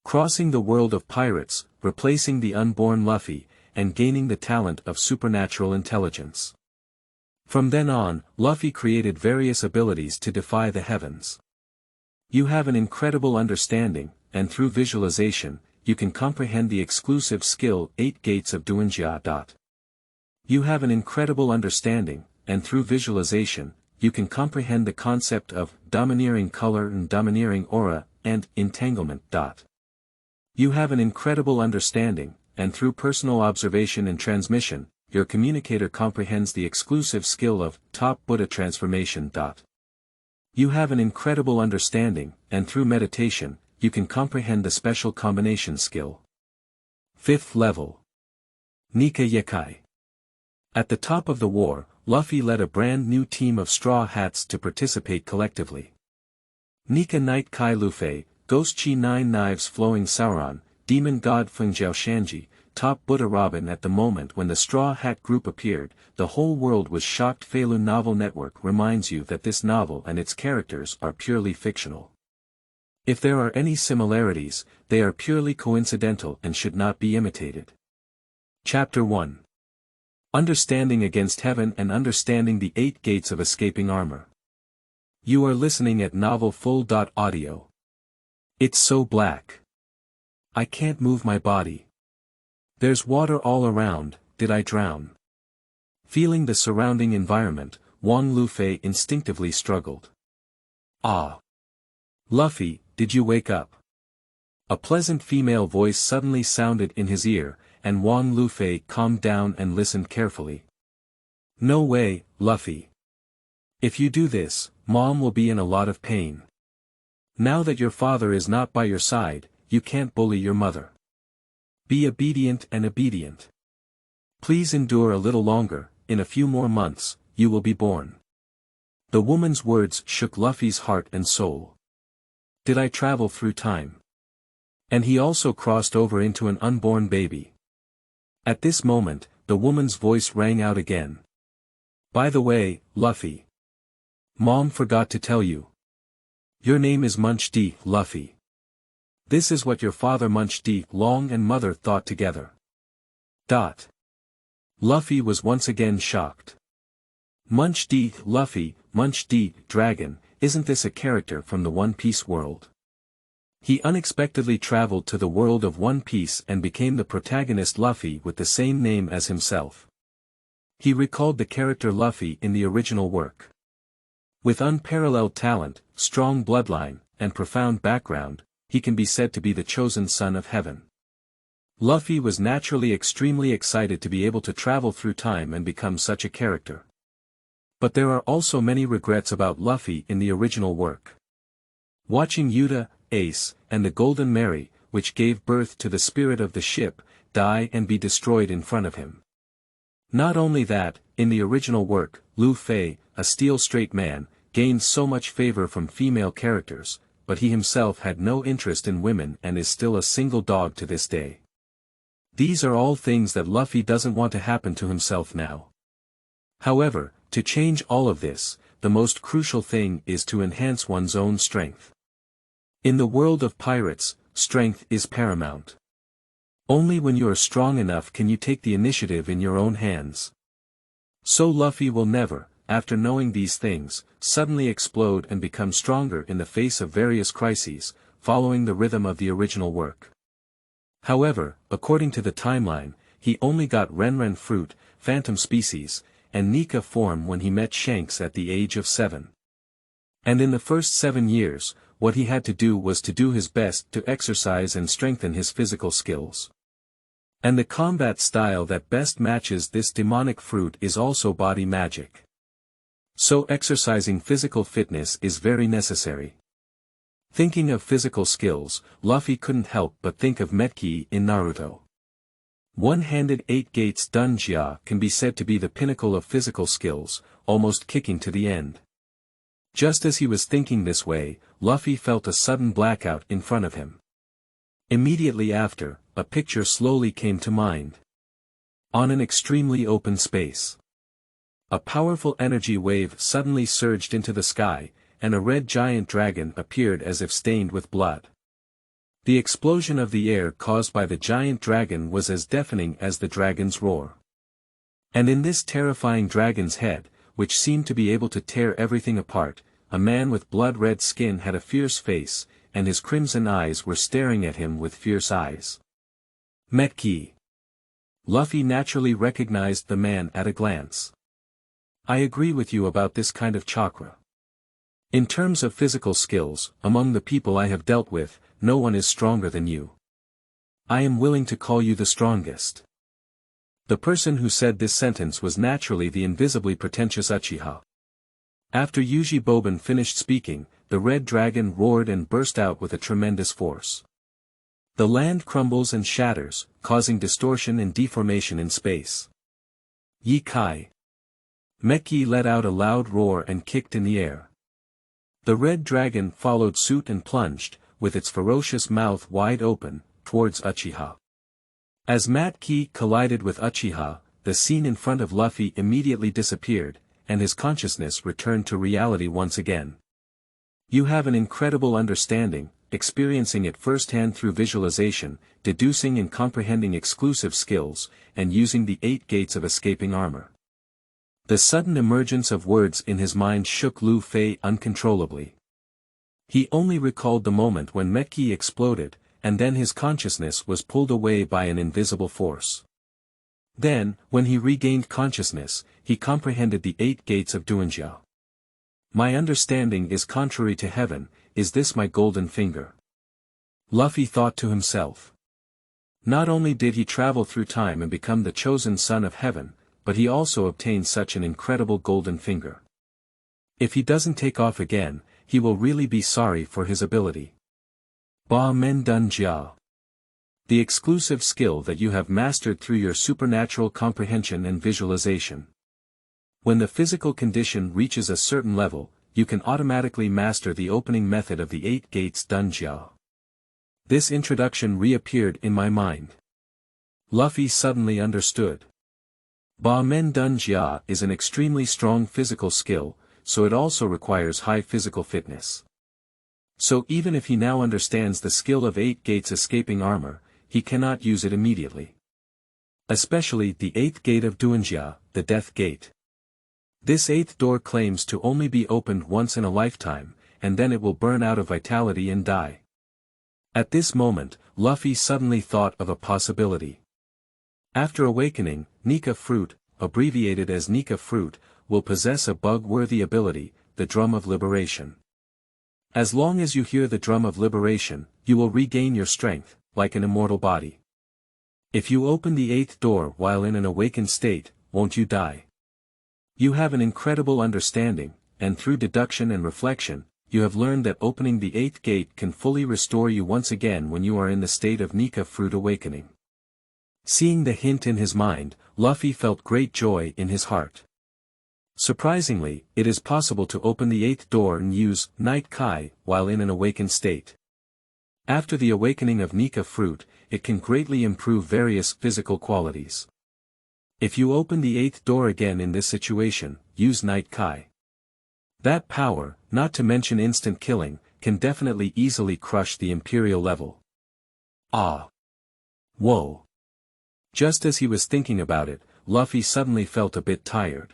crossing the world of pirates, replacing the unborn Luffy, and gaining the talent of supernatural intelligence. From then on, Luffy created various abilities to defy the heavens. You have an incredible understanding, and through visualization, you can comprehend the exclusive skill Eight Gates of Dunjia. You have an incredible understanding, and through visualization, you can comprehend the concept of domineering color and domineering aura, and entanglement. You have an incredible understanding, and through personal observation and transmission, your communicator comprehends the exclusive skill of top Buddha transformation. You have an incredible understanding, and through meditation, you can comprehend the special combination skill. 5th level. Nika Yekai. At the top of the war, Luffy led a brand new team of Straw Hats to participate collectively. Nika Night Kai Lufei, Ghost Chi 9 Knives Flowing Sauron, Demon God Fengjiao Shanji, top Buddha RobinAt. At the moment when the Straw Hat group appeared, the whole world was shockedFeilu novel network reminds you that this novel and its characters are purely fictional. If there are any similarities, they are purely coincidental and should not be imitated. Chapter 1. Understanding Against Heaven and Understanding the 8 Gates of Escaping Armor. You are listening at novelfull.audio. It's so black. I can't move my body. There's water all around, did I drown? Feeling the surrounding environment, Wang Lufei instinctively struggled. Ah! Luffy, did you wake up? A pleasant female voice suddenly sounded in his ear, and Wang Lufei calmed down and listened carefully. No way, Luffy. If you do this, Mom will be in a lot of pain. Now that your father is not by your side, you can't bully your mother. Be obedient and obedient. Please endure a little longer, in a few more months, you will be born. The woman's words shook Luffy's heart and soul. Did I travel through time? And he also crossed over into an unborn baby. At this moment, the woman's voice rang out again. By the way, Luffy. Mom forgot to tell you. Your name is Munch-D, Luffy. This is what your father Munch-D Long and mother thought together. Luffy was once again shocked. Munch-D Luffy, Munch-D Dragon, isn't this a character from the One Piece world? He unexpectedly traveled to the world of One Piece and became the protagonist Luffy with the same name as himself. He recalled the character Luffy in the original work. With unparalleled talent, strong bloodline, and profound background, he can be said to be the chosen son of heaven. Luffy was naturally extremely excited to be able to travel through time and become such a character. But there are also many regrets about Luffy in the original work. Watching Yuta, Ace, and the Golden Mary, which gave birth to the spirit of the ship, die and be destroyed in front of him. Not only that, in the original work, Luffy, a steel straight man, gained so much favor from female characters, but he himself had no interest in women and is still a single dog to this day. These are all things that Luffy doesn't want to happen to himself now. However, to change all of this, the most crucial thing is to enhance one's own strength. In the world of pirates, strength is paramount. Only when you are strong enough can you take the initiative in your own hands. So Luffy will never, after knowing these things, suddenly explode and become stronger in the face of various crises, following the rhythm of the original work. However, according to the timeline, he only got Renren fruit, phantom species, and Nika form when he met Shanks at the age of 7. And in the first 7 years, what he had to do was to do his best to exercise and strengthen his physical skills. And the combat style that best matches this demonic fruit is also body magic. So exercising physical fitness is very necessary. Thinking of physical skills, Luffy couldn't help but think of Metki in Naruto. One-handed 8 Gates Dunjia can be said to be the pinnacle of physical skills, almost kicking to the end. Just as he was thinking this way, Luffy felt a sudden blackout in front of him. Immediately after, a picture slowly came to mind. On an extremely open space. A powerful energy wave suddenly surged into the sky, and a red giant dragon appeared as if stained with blood. The explosion of the air caused by the giant dragon was as deafening as the dragon's roar. And in this terrifying dragon's head, which seemed to be able to tear everything apart, a man with blood-red skin had a fierce face, and his crimson eyes were staring at him with fierce eyes. Metki. Luffy naturally recognized the man at a glance. I agree with you about this kind of chakra. In terms of physical skills, among the people I have dealt with, no one is stronger than you. I am willing to call you the strongest. The person who said this sentence was naturally the invisibly pretentious Uchiha. After Yuji Boban finished speaking, the red dragon roared and burst out with a tremendous force. The land crumbles and shatters, causing distortion and deformation in space. Yekai. Meki let out a loud roar and kicked in the air. The red dragon followed suit and plunged, with its ferocious mouth wide open, towards Uchiha. As Matki collided with Uchiha, the scene in front of Luffy immediately disappeared, and his consciousness returned to reality once again. You have an incredible understanding, experiencing it firsthand through visualization, deducing and comprehending exclusive skills, and using the 8 gates of escaping armor. The sudden emergence of words in his mind shook Lufei uncontrollably. He only recalled the moment when Meki exploded, and then his consciousness was pulled away by an invisible force. Then, when he regained consciousness, he comprehended the 8 gates of Dunjia. My understanding is contrary to heaven, is this my golden finger? Luffy thought to himself. Not only did he travel through time and become the chosen son of heaven, but he also obtained such an incredible golden finger. If he doesn't take off again, he will really be sorry for his ability. Ba Men Dunjia. The exclusive skill that you have mastered through your supernatural comprehension and visualization. When the physical condition reaches a certain level, you can automatically master the opening method of the 8 gates Dunjia. This introduction reappeared in my mind. Luffy suddenly understood. Ba Men Dunjia is an extremely strong physical skill, so it also requires high physical fitness. So even if he now understands the skill of 8 gates escaping armor, he cannot use it immediately. Especially the 8th gate of Dunjia, the Death Gate. This 8th door claims to only be opened once in a lifetime, and then it will burn out of vitality and die. At this moment, Luffy suddenly thought of a possibility. After awakening, Nika Fruit, abbreviated as Nika Fruit, will possess a bug-worthy ability, the Drum of Liberation. As long as you hear the Drum of Liberation, you will regain your strength, like an immortal body. If you open the 8th door while in an awakened state, won't you die? You have an incredible understanding, and through deduction and reflection, you have learned that opening the 8th gate can fully restore you once again when you are in the state of Nika Fruit awakening. Seeing the hint in his mind, Luffy felt great joy in his heart. Surprisingly, it is possible to open the 8th door and use Night Kai while in an awakened state. After the awakening of Nika Fruit, it can greatly improve various physical qualities. If you open the 8th door again in this situation, use Night Kai. That power, not to mention instant killing, can definitely easily crush the Imperial level. Ah! Whoa! Just as he was thinking about it, Luffy suddenly felt a bit tired.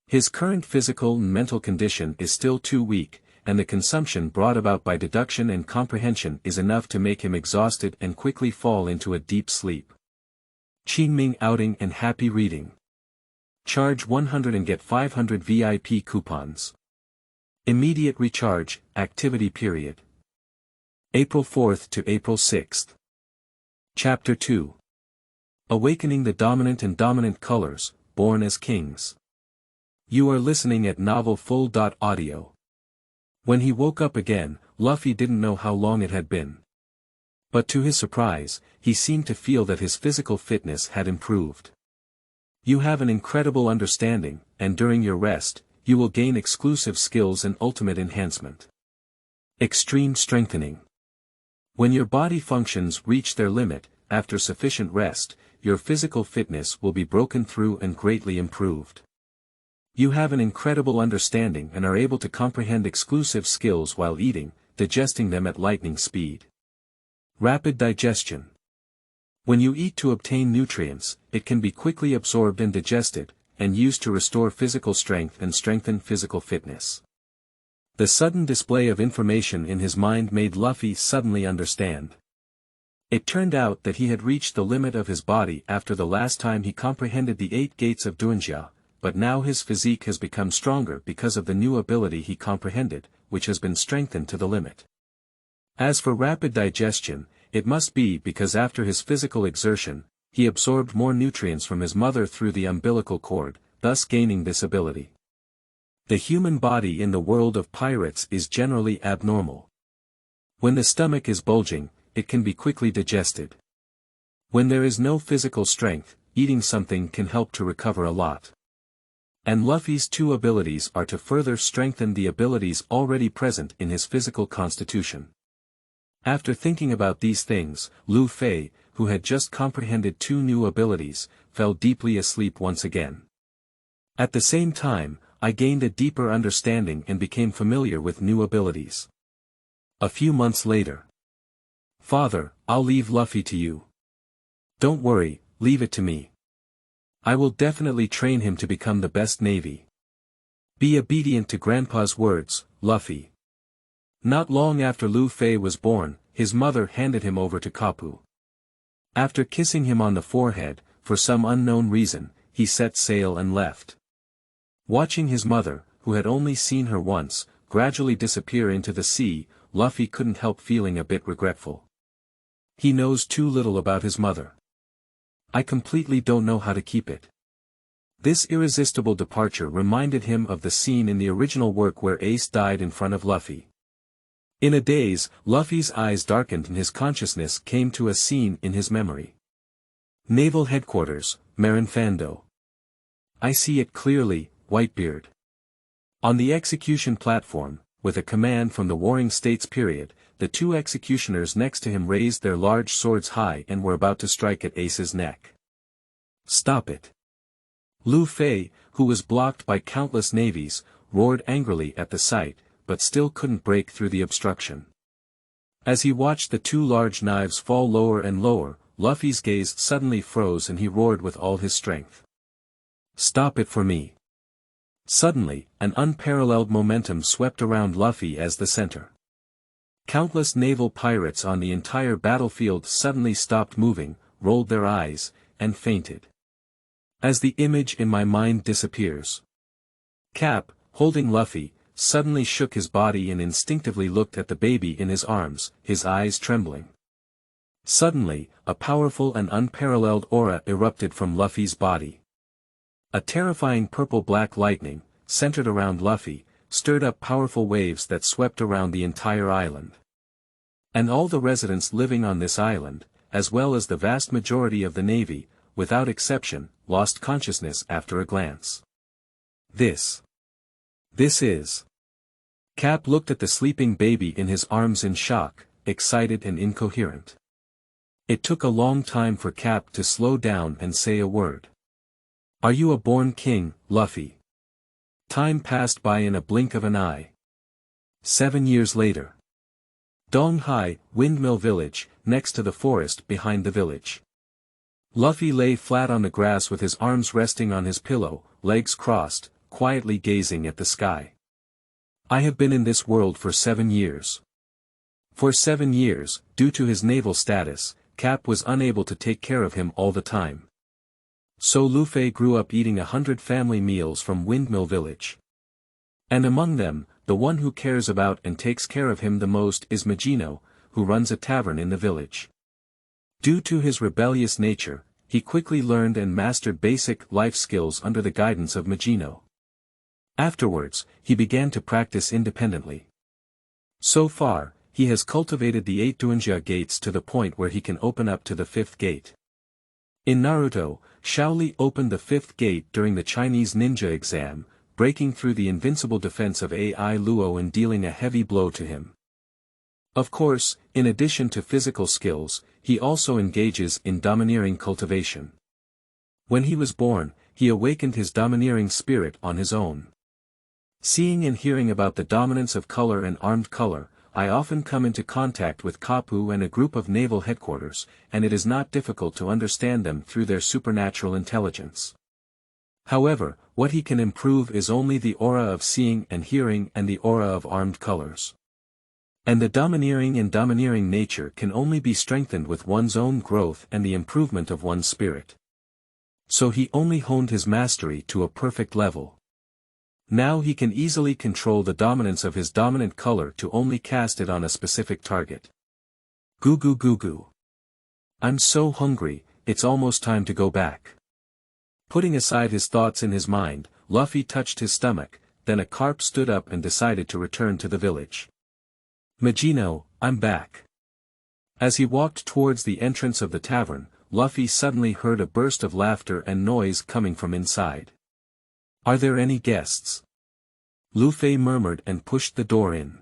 His current physical and mental condition is still too weak, and the consumption brought about by deduction and comprehension is enough to make him exhausted and quickly fall into a deep sleep. Qingming outing and happy reading. Charge 100 and get 500 VIP coupons. Immediate recharge, activity period. April 4th to April 6th. Chapter 2. Awakening the Dominant and Dominant Colors, Born as Kings. You are listening at novelfull.audio. When he woke up again, Luffy didn't know how long it had been. But to his surprise, he seemed to feel that his physical fitness had improved. You have an incredible understanding, and during your rest, you will gain exclusive skills and ultimate enhancement. Extreme strengthening. When your body functions reach their limit, after sufficient rest, your physical fitness will be broken through and greatly improved. You have an incredible understanding and are able to comprehend exclusive skills while eating, digesting them at lightning speed. Rapid digestion. When you eat to obtain nutrients, it can be quickly absorbed and digested, and used to restore physical strength and strengthen physical fitness. The sudden display of information in his mind made Luffy suddenly understand. It turned out that he had reached the limit of his body after the last time he comprehended the 8 Gates of Dunjia, but now his physique has become stronger because of the new ability he comprehended, which has been strengthened to the limit. As for rapid digestion, it must be because after his physical exertion, he absorbed more nutrients from his mother through the umbilical cord, thus gaining this ability. The human body in the world of pirates is generally abnormal. When the stomach is bulging, it can be quickly digested. When there is no physical strength, eating something can help to recover a lot. And Luffy's two abilities are to further strengthen the abilities already present in his physical constitution. After thinking about these things, Luffy, who had just comprehended two new abilities, fell deeply asleep once again. At the same time, I gained a deeper understanding and became familiar with new abilities. A few months later. Father, I'll leave Luffy to you. Don't worry, leave it to me. I will definitely train him to become the best navy. Be obedient to Grandpa's words, Luffy. Not long after Luffy was born, his mother handed him over to Kapu. After kissing him on the forehead, for some unknown reason, he set sail and left. Watching his mother, who had only seen her once, gradually disappear into the sea, Luffy couldn't help feeling a bit regretful. He knows too little about his mother. I completely don't know how to keep it. This irresistible departure reminded him of the scene in the original work where Ace died in front of Luffy. In a daze, Luffy's eyes darkened and his consciousness came to a scene in his memory. Naval Headquarters, Marinfando. I see it clearly, Whitebeard. On the execution platform, with a command from the Warring States period, the two executioners next to him raised their large swords high and were about to strike at Ace's neck. Stop it. Luffy, who was blocked by countless navies, roared angrily at the sight, but still couldn't break through the obstruction. As he watched the two large knives fall lower and lower, Luffy's gaze suddenly froze and he roared with all his strength. Stop it for me. Suddenly, an unparalleled momentum swept around Luffy as the center. Countless naval pirates on the entire battlefield suddenly stopped moving, rolled their eyes, and fainted. As the image in my mind disappears. Cap, holding Luffy, suddenly shook his body and instinctively looked at the baby in his arms, his eyes trembling. Suddenly, a powerful and unparalleled aura erupted from Luffy's body. A terrifying purple-black lightning, centered around Luffy, stirred up powerful waves that swept around the entire island. And all the residents living on this island, as well as the vast majority of the navy, without exception, lost consciousness after a glance. This is. Cap looked at the sleeping baby in his arms in shock, excited and incoherent. It took a long time for Cap to slow down and say a word. Are you a born king, Luffy? Time passed by in a blink of an eye. 7 years later. Donghai, Windmill Village, next to the forest behind the village. Luffy lay flat on the grass with his arms resting on his pillow, legs crossed, quietly gazing at the sky. I have been in this world for 7 years. For 7 years, due to his naval status, Cap was unable to take care of him all the time. So Luffy grew up eating 100 family meals from Windmill Village. And among them, the one who cares about and takes care of him the most is Magino, who runs a tavern in the village. Due to his rebellious nature, he quickly learned and mastered basic life skills under the guidance of Magino. Afterwards, he began to practice independently. So far, he has cultivated the 8 Dunjia gates to the point where he can open up to the 5th gate. In Naruto, Shaoli opened the 5th gate during the Chinese ninja exam, breaking through the invincible defense of Ai Luo and dealing a heavy blow to him. Of course, in addition to physical skills, he also engages in domineering cultivation. When he was born, he awakened his domineering spirit on his own. Seeing and hearing about the dominance of color and armed color, I often come into contact with Kapu and a group of naval headquarters, and it is not difficult to understand them through their supernatural intelligence. However, what he can improve is only the aura of seeing and hearing and the aura of armed colors. And the domineering and domineering nature can only be strengthened with one's own growth and the improvement of one's spirit. So he only honed his mastery to a perfect level. Now he can easily control the dominance of his dominant color to only cast it on a specific target. Goo goo goo goo. I'm so hungry, it's almost time to go back. Putting aside his thoughts in his mind, Luffy touched his stomach, then a carp stood up and decided to return to the village. Magino, I'm back. As he walked towards the entrance of the tavern, Luffy suddenly heard a burst of laughter and noise coming from inside. Are there any guests? Lufei murmured and pushed the door in.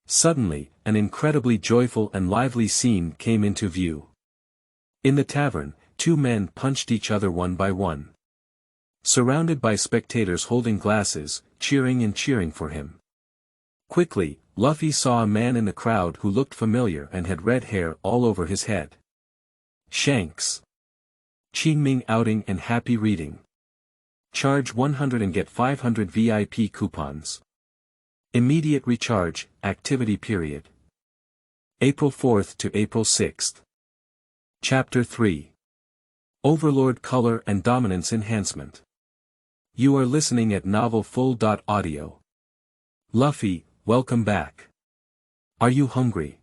Suddenly, an incredibly joyful and lively scene came into view. In the tavern, two men punched each other one by one. Surrounded by spectators holding glasses, cheering for him. Quickly, Luffy saw a man in the crowd who looked familiar and had red hair all over his head. Shanks. Qingming outing and happy reading. Charge 100 and get 500 VIP coupons. Immediate recharge, activity period. April 4th to April 6th. Chapter 3. Overlord Color and Dominance Enhancement. You are listening at novelfull.audio. Luffy, welcome back. Are you hungry?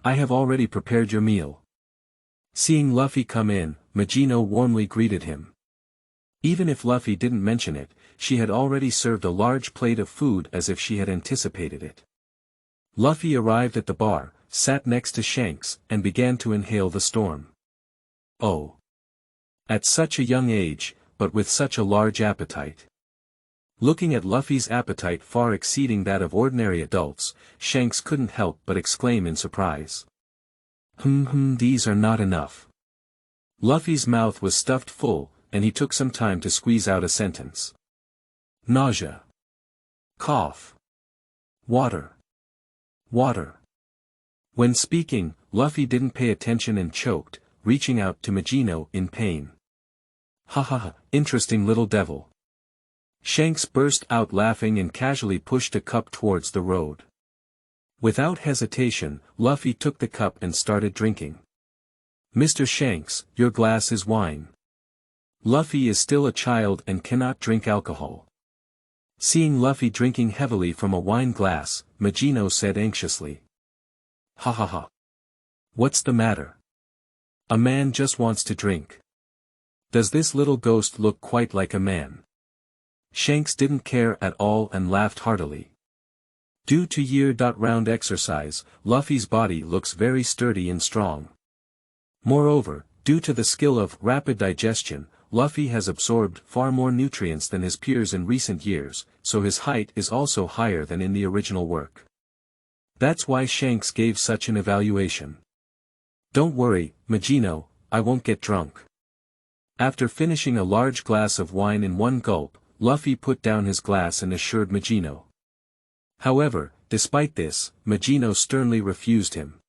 I have already prepared your meal. Seeing Luffy come in, Magino warmly greeted him. Even if Luffy didn't mention it, she had already served a large plate of food as if she had anticipated it. Luffy arrived at the bar, sat next to Shanks, and began to inhale the storm. Oh. At such a young age, but with such a large appetite. Looking at Luffy's appetite far exceeding that of ordinary adults, Shanks couldn't help but exclaim in surprise. These are not enough. Luffy's mouth was stuffed full, and he took some time to squeeze out a sentence. Nausea. Cough. Water. Water. When speaking, Luffy didn't pay attention and choked, reaching out to Magino in pain. Ha ha ha, interesting little devil. Shanks burst out laughing and casually pushed a cup towards the road. Without hesitation, Luffy took the cup and started drinking. Mr. Shanks, your glass is wine. Luffy is still a child and cannot drink alcohol. Seeing Luffy drinking heavily from a wine glass, Magino said anxiously. Ha ha ha. What's the matter? A man just wants to drink. Does this little ghost look quite like a man? Shanks didn't care at all and laughed heartily. Due to year-round exercise, Luffy's body looks very sturdy and strong. Moreover, due to the skill of rapid digestion, Luffy has absorbed far more nutrients than his peers in recent years, so his height is also higher than in the original work. That's why Shanks gave such an evaluation. Don't worry, Magino, I won't get drunk. After finishing a large glass of wine in one gulp, Luffy put down his glass and assured Magino. However, despite this, Magino sternly refused him.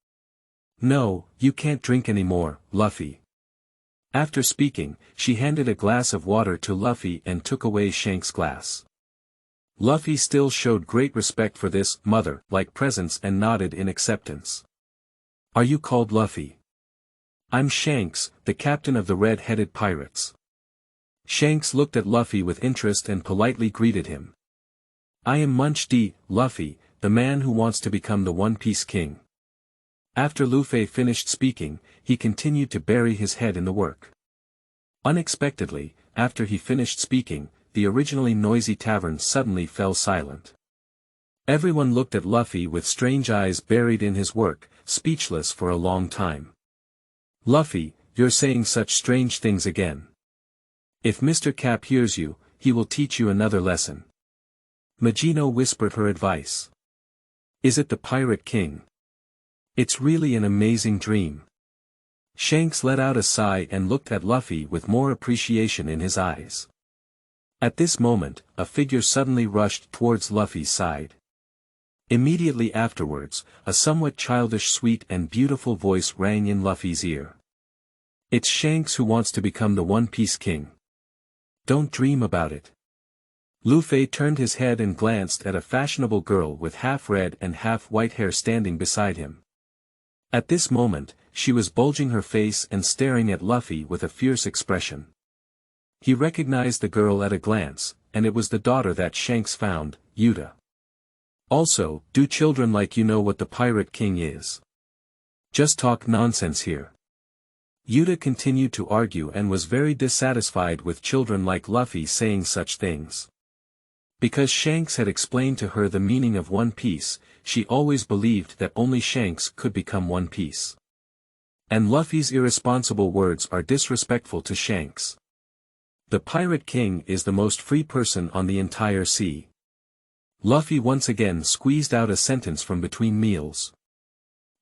No, you can't drink anymore, Luffy. After speaking, she handed a glass of water to Luffy and took away Shanks' glass. Luffy still showed great respect for this mother-like presence and nodded in acceptance. Are you called Luffy? I'm Shanks, the captain of the red-headed pirates. Shanks looked at Luffy with interest and politely greeted him. I am Munch D, Luffy, the man who wants to become the One Piece King. After Lufei finished speaking, he continued to bury his head in the work. Unexpectedly, after he finished speaking, the originally noisy tavern suddenly fell silent. Everyone looked at Luffy with strange eyes buried in his work, speechless for a long time. Luffy, you're saying such strange things again. If Mr. Cap hears you, he will teach you another lesson. Magino whispered her advice. Is it the Pirate King? It's really an amazing dream. Shanks let out a sigh and looked at Luffy with more appreciation in his eyes. At this moment, a figure suddenly rushed towards Luffy's side. Immediately afterwards, a somewhat childish sweet and beautiful voice rang in Luffy's ear. It's Shanks who wants to become the One Piece King. Don't dream about it. Lufei turned his head and glanced at a fashionable girl with half-red and half-white hair standing beside him. At this moment, she was bulging her face and staring at Luffy with a fierce expression. He recognized the girl at a glance, and it was the daughter that Shanks found, Yuta. Also, do children like you know what the Pirate King is? Just talk nonsense here. Yuta continued to argue and was very dissatisfied with children like Luffy saying such things. Because Shanks had explained to her the meaning of One Piece, she always believed that only Shanks could become One Piece. And Luffy's irresponsible words are disrespectful to Shanks. The Pirate King is the most free person on the entire sea. Luffy once again squeezed out a sentence from between meals.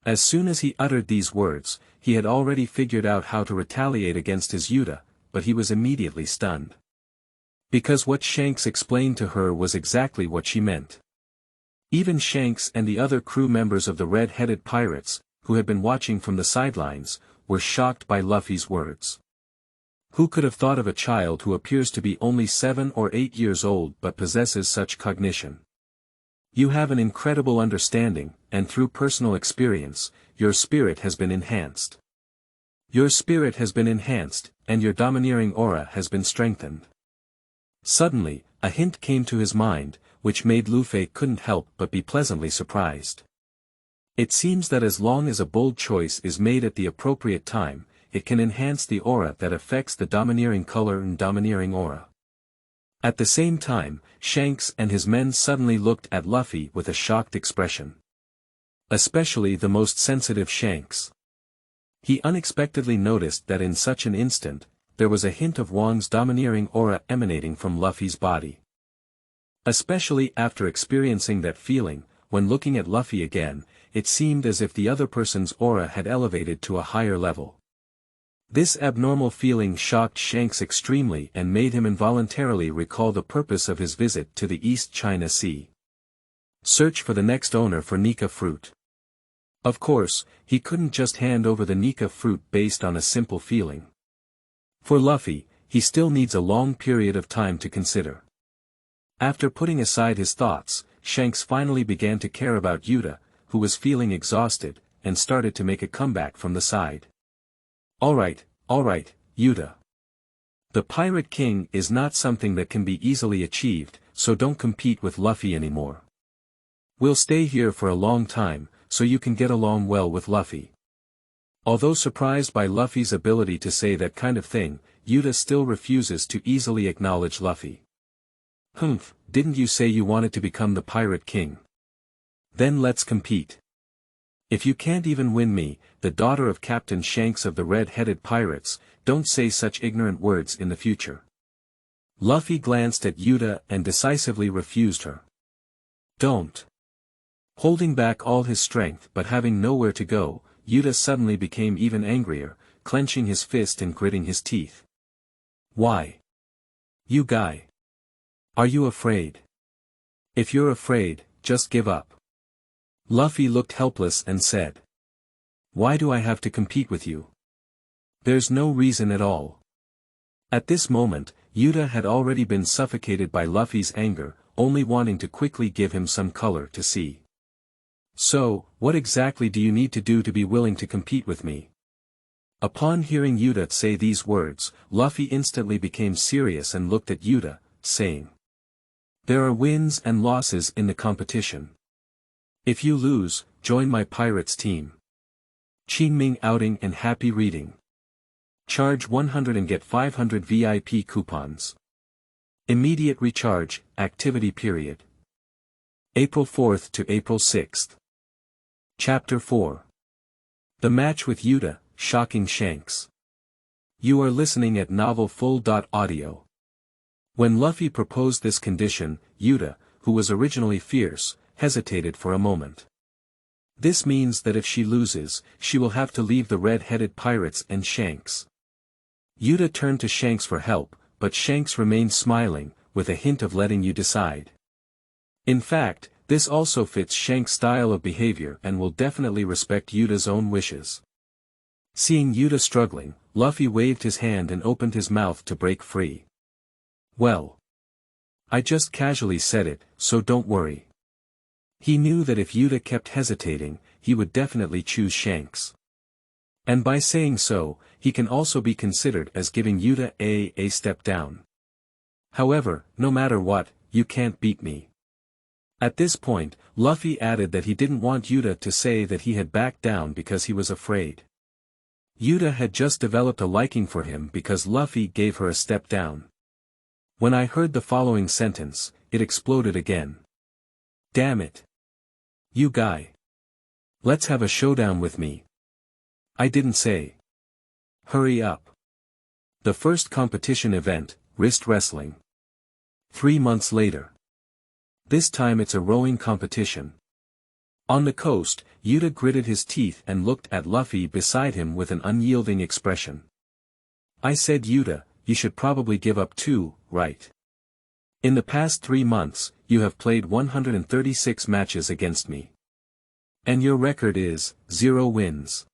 As soon as he uttered these words, he had already figured out how to retaliate against his Yuta, but he was immediately stunned. Because what Shanks explained to her was exactly what she meant. Even Shanks and the other crew members of the red-headed pirates, who had been watching from the sidelines, were shocked by Luffy's words. Who could have thought of a child who appears to be only 7 or 8 years old but possesses such cognition? You have an incredible understanding, and through personal experience, your spirit has been enhanced. Your spirit has been enhanced, and your domineering aura has been strengthened. Suddenly, a hint came to his mind, which made Luffy couldn't help but be pleasantly surprised. It seems that as long as a bold choice is made at the appropriate time, it can enhance the aura that affects the domineering color and domineering aura. At the same time, Shanks and his men suddenly looked at Luffy with a shocked expression. Especially the most sensitive Shanks. He unexpectedly noticed that in such an instant, there was a hint of Wong's domineering aura emanating from Luffy's body. Especially after experiencing that feeling, when looking at Luffy again, it seemed as if the other person's aura had elevated to a higher level. This abnormal feeling shocked Shanks extremely and made him involuntarily recall the purpose of his visit to the East China Sea. Search for the next owner for Nika fruit. Of course, he couldn't just hand over the Nika fruit based on a simple feeling. For Luffy, he still needs a long period of time to consider. After putting aside his thoughts, Shanks finally began to care about Yuta, who was feeling exhausted, and started to make a comeback from the side. Alright, Yuta. The Pirate King is not something that can be easily achieved, so don't compete with Luffy anymore. We'll stay here for a long time, so you can get along well with Luffy. Although surprised by Luffy's ability to say that kind of thing, Yuta still refuses to easily acknowledge Luffy. Humph, didn't you say you wanted to become the Pirate King? Then let's compete. If you can't even win me, the daughter of Captain Shanks of the red-headed pirates, don't say such ignorant words in the future. Luffy glanced at Yuta and decisively refused her. Don't. Holding back all his strength but having nowhere to go, Yuta suddenly became even angrier, clenching his fist and gritting his teeth. Why? You guy. Are you afraid? If you're afraid, just give up. Luffy looked helpless and said. Why do I have to compete with you? There's no reason at all. At this moment, Yuta had already been suffocated by Luffy's anger, only wanting to quickly give him some color to see. So, what exactly do you need to do to be willing to compete with me? Upon hearing Yuta say these words, Luffy instantly became serious and looked at Yuta, saying. There are wins and losses in the competition. If you lose, join my pirates team. Qingming outing and happy reading. Charge 100 and get 500 VIP coupons. Immediate recharge, activity period. April 4th to April 6th. Chapter 4. The match with Yuta, shocking Shanks. You are listening at novelfull.audio. When Luffy proposed this condition, Yuta, who was originally fierce, hesitated for a moment. This means that if she loses, she will have to leave the red-headed pirates and Shanks. Yuta turned to Shanks for help, but Shanks remained smiling, with a hint of letting you decide. In fact, This also fits Shanks' style of behavior and will definitely respect Yuta's own wishes. Seeing Yuta struggling, Luffy waved his hand and opened his mouth to break free. Well, I just casually said it, so don't worry. He knew that if Yuta kept hesitating, he would definitely choose Shanks. And by saying so, he can also be considered as giving Yuta a step down. However, no matter what, you can't beat me. At this point, Luffy added that he didn't want Yuta to say that he had backed down because he was afraid. Yuta had just developed a liking for him because Luffy gave her a step down. When I heard the following sentence, it exploded again. Damn it. You guy. Let's have a showdown with me. I didn't say. Hurry up. The first competition event, wrist wrestling. 3 months later. This time it's a rowing competition. On the coast, Yuta gritted his teeth and looked at Luffy beside him with an unyielding expression. I said Yuta, you should probably give up too, right? In the past 3 months, you have played 136 matches against me. And your record is, 0 wins.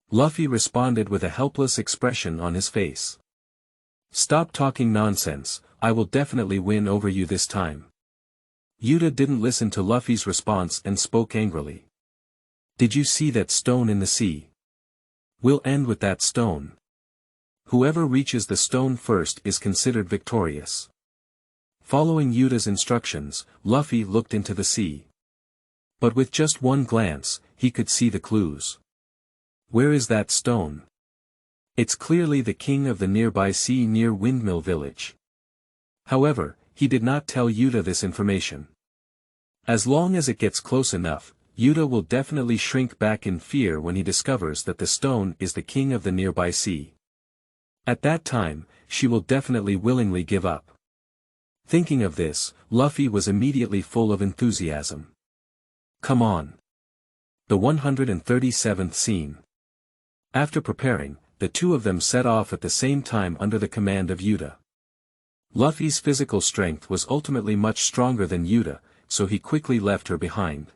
Luffy responded with a helpless expression on his face. Stop talking nonsense, I will definitely win over you this time. Yuta didn't listen to Luffy's response and spoke angrily. Did you see that stone in the sea? We'll end with that stone. Whoever reaches the stone first is considered victorious. Following Yuta's instructions, Luffy looked into the sea. But with just one glance, he could see the clues. Where is that stone? It's clearly the king of the nearby sea near Windmill Village. However, he did not tell Yuta this information. As long as it gets close enough, Yuta will definitely shrink back in fear when he discovers that the stone is the king of the nearby sea. At that time, she will definitely willingly give up. Thinking of this, Luffy was immediately full of enthusiasm. Come on. The 137th scene. After preparing, the two of them set off at the same time under the command of Yuta. Luffy's physical strength was ultimately much stronger than Yuta, so he quickly left her behind.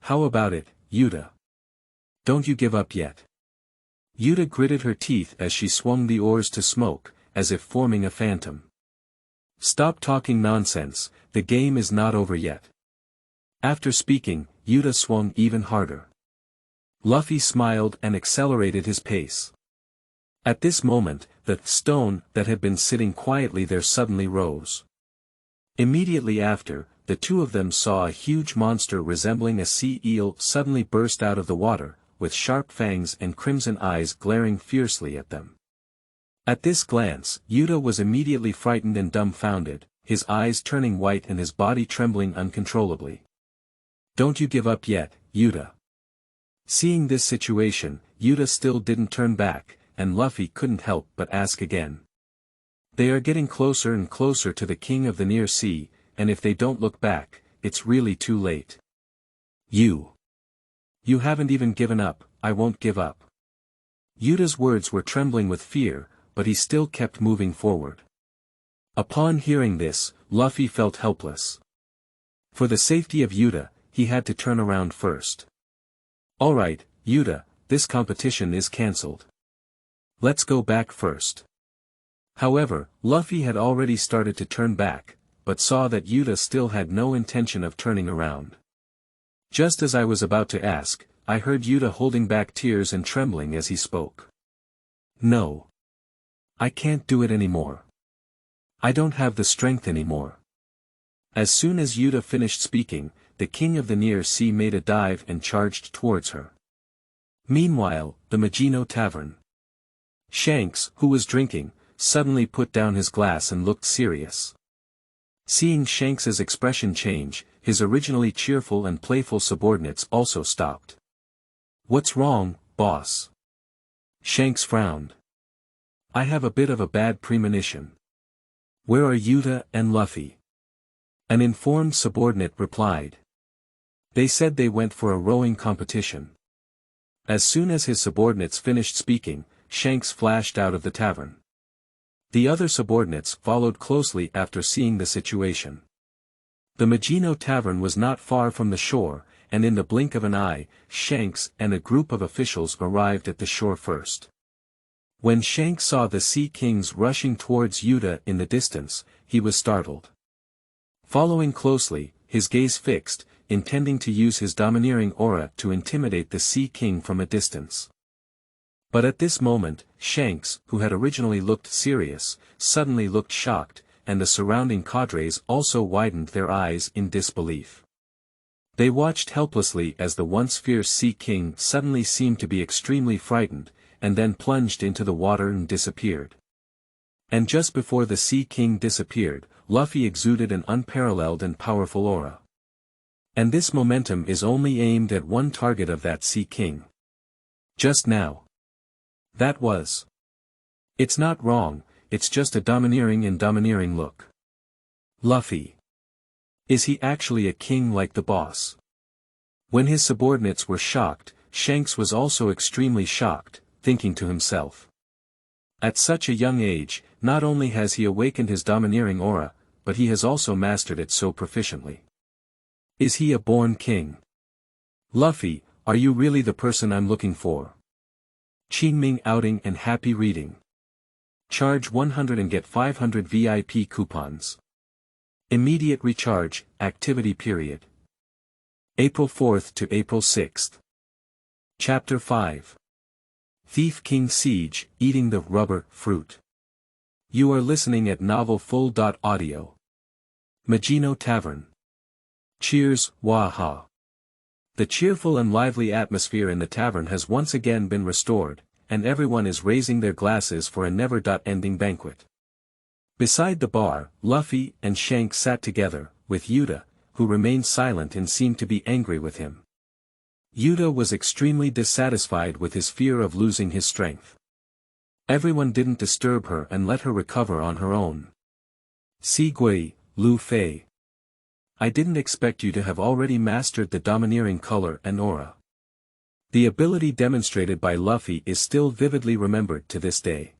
How about it, Yuta? Don't you give up yet? Yuta gritted her teeth as she swung the oars to smoke, as if forming a phantom. Stop talking nonsense, the game is not over yet. After speaking, Yuta swung even harder. Luffy smiled and accelerated his pace. At this moment, the stone that had been sitting quietly there suddenly rose. Immediately after, the two of them saw a huge monster resembling a sea eel suddenly burst out of the water, with sharp fangs and crimson eyes glaring fiercely at them. At this glance, Yuta was immediately frightened and dumbfounded, his eyes turning white and his body trembling uncontrollably. Don't you give up yet, Yuta. Seeing this situation, Yuta still didn't turn back, and Luffy couldn't help but ask again. They are getting closer and closer to the king of the near sea, and if they don't look back, it's really too late. You haven't even given up, I won't give up. Yuta's words were trembling with fear, but he still kept moving forward. Upon hearing this, Luffy felt helpless. For the safety of Yuta, he had to turn around first. Alright, Yuta, this competition is cancelled. Let's go back first. However, Luffy had already started to turn back, but saw that Yuta still had no intention of turning around. Just as I was about to ask, I heard Yuta holding back tears and trembling as he spoke. No. I can't do it anymore. I don't have the strength anymore. As soon as Yuta finished speaking, the king of the near sea made a dive and charged towards her. Meanwhile, the Magino Tavern. Shanks, who was drinking, suddenly put down his glass and looked serious. Seeing Shanks's expression change, his originally cheerful and playful subordinates also stopped. What's wrong, boss? Shanks frowned. I have a bit of a bad premonition. Where are Yuta and Luffy? An informed subordinate replied. They said they went for a rowing competition. As soon as his subordinates finished speaking, Shanks flashed out of the tavern. The other subordinates followed closely after seeing the situation. The Magino Tavern was not far from the shore, and in the blink of an eye, Shanks and a group of officials arrived at the shore first. When Shanks saw the Sea Kings rushing towards Yuta in the distance, he was startled. Following closely, his gaze fixed, intending to use his domineering aura to intimidate the Sea King from a distance. But at this moment, Shanks, who had originally looked serious, suddenly looked shocked, and the surrounding cadres also widened their eyes in disbelief. They watched helplessly as the once fierce Sea King suddenly seemed to be extremely frightened, and then plunged into the water and disappeared. And just before the Sea King disappeared, Luffy exuded an unparalleled and powerful aura. And this momentum is only aimed at one target of that Sea King. Just now. That was. It's not wrong, it's just a domineering and domineering look. Luffy. Is he actually a king like the boss? When his subordinates were shocked, Shanks was also extremely shocked, thinking to himself. At such a young age, not only has he awakened his domineering aura, but he has also mastered it so proficiently. Is he a born king? Luffy, are you really the person I'm looking for? Qingming outing and happy reading. Charge 100 and get 500 VIP coupons. Immediate recharge, activity period. April 4th to April 6th. Chapter 5. Thief King Siege, Eating the Rubber Fruit. You are listening at novelfull.audio. Magino Tavern. Cheers, waha. The cheerful and lively atmosphere in the tavern has once again been restored, and everyone is raising their glasses for a never-ending banquet. Beside the bar, Luffy and Shanks sat together, with Yuta, who remained silent and seemed to be angry with him. Yuta was extremely dissatisfied with his fear of losing his strength. Everyone didn't disturb her and let her recover on her own. Sigui, Lufei. I didn't expect you to have already mastered the domineering color and aura. The ability demonstrated by Luffy is still vividly remembered to this day.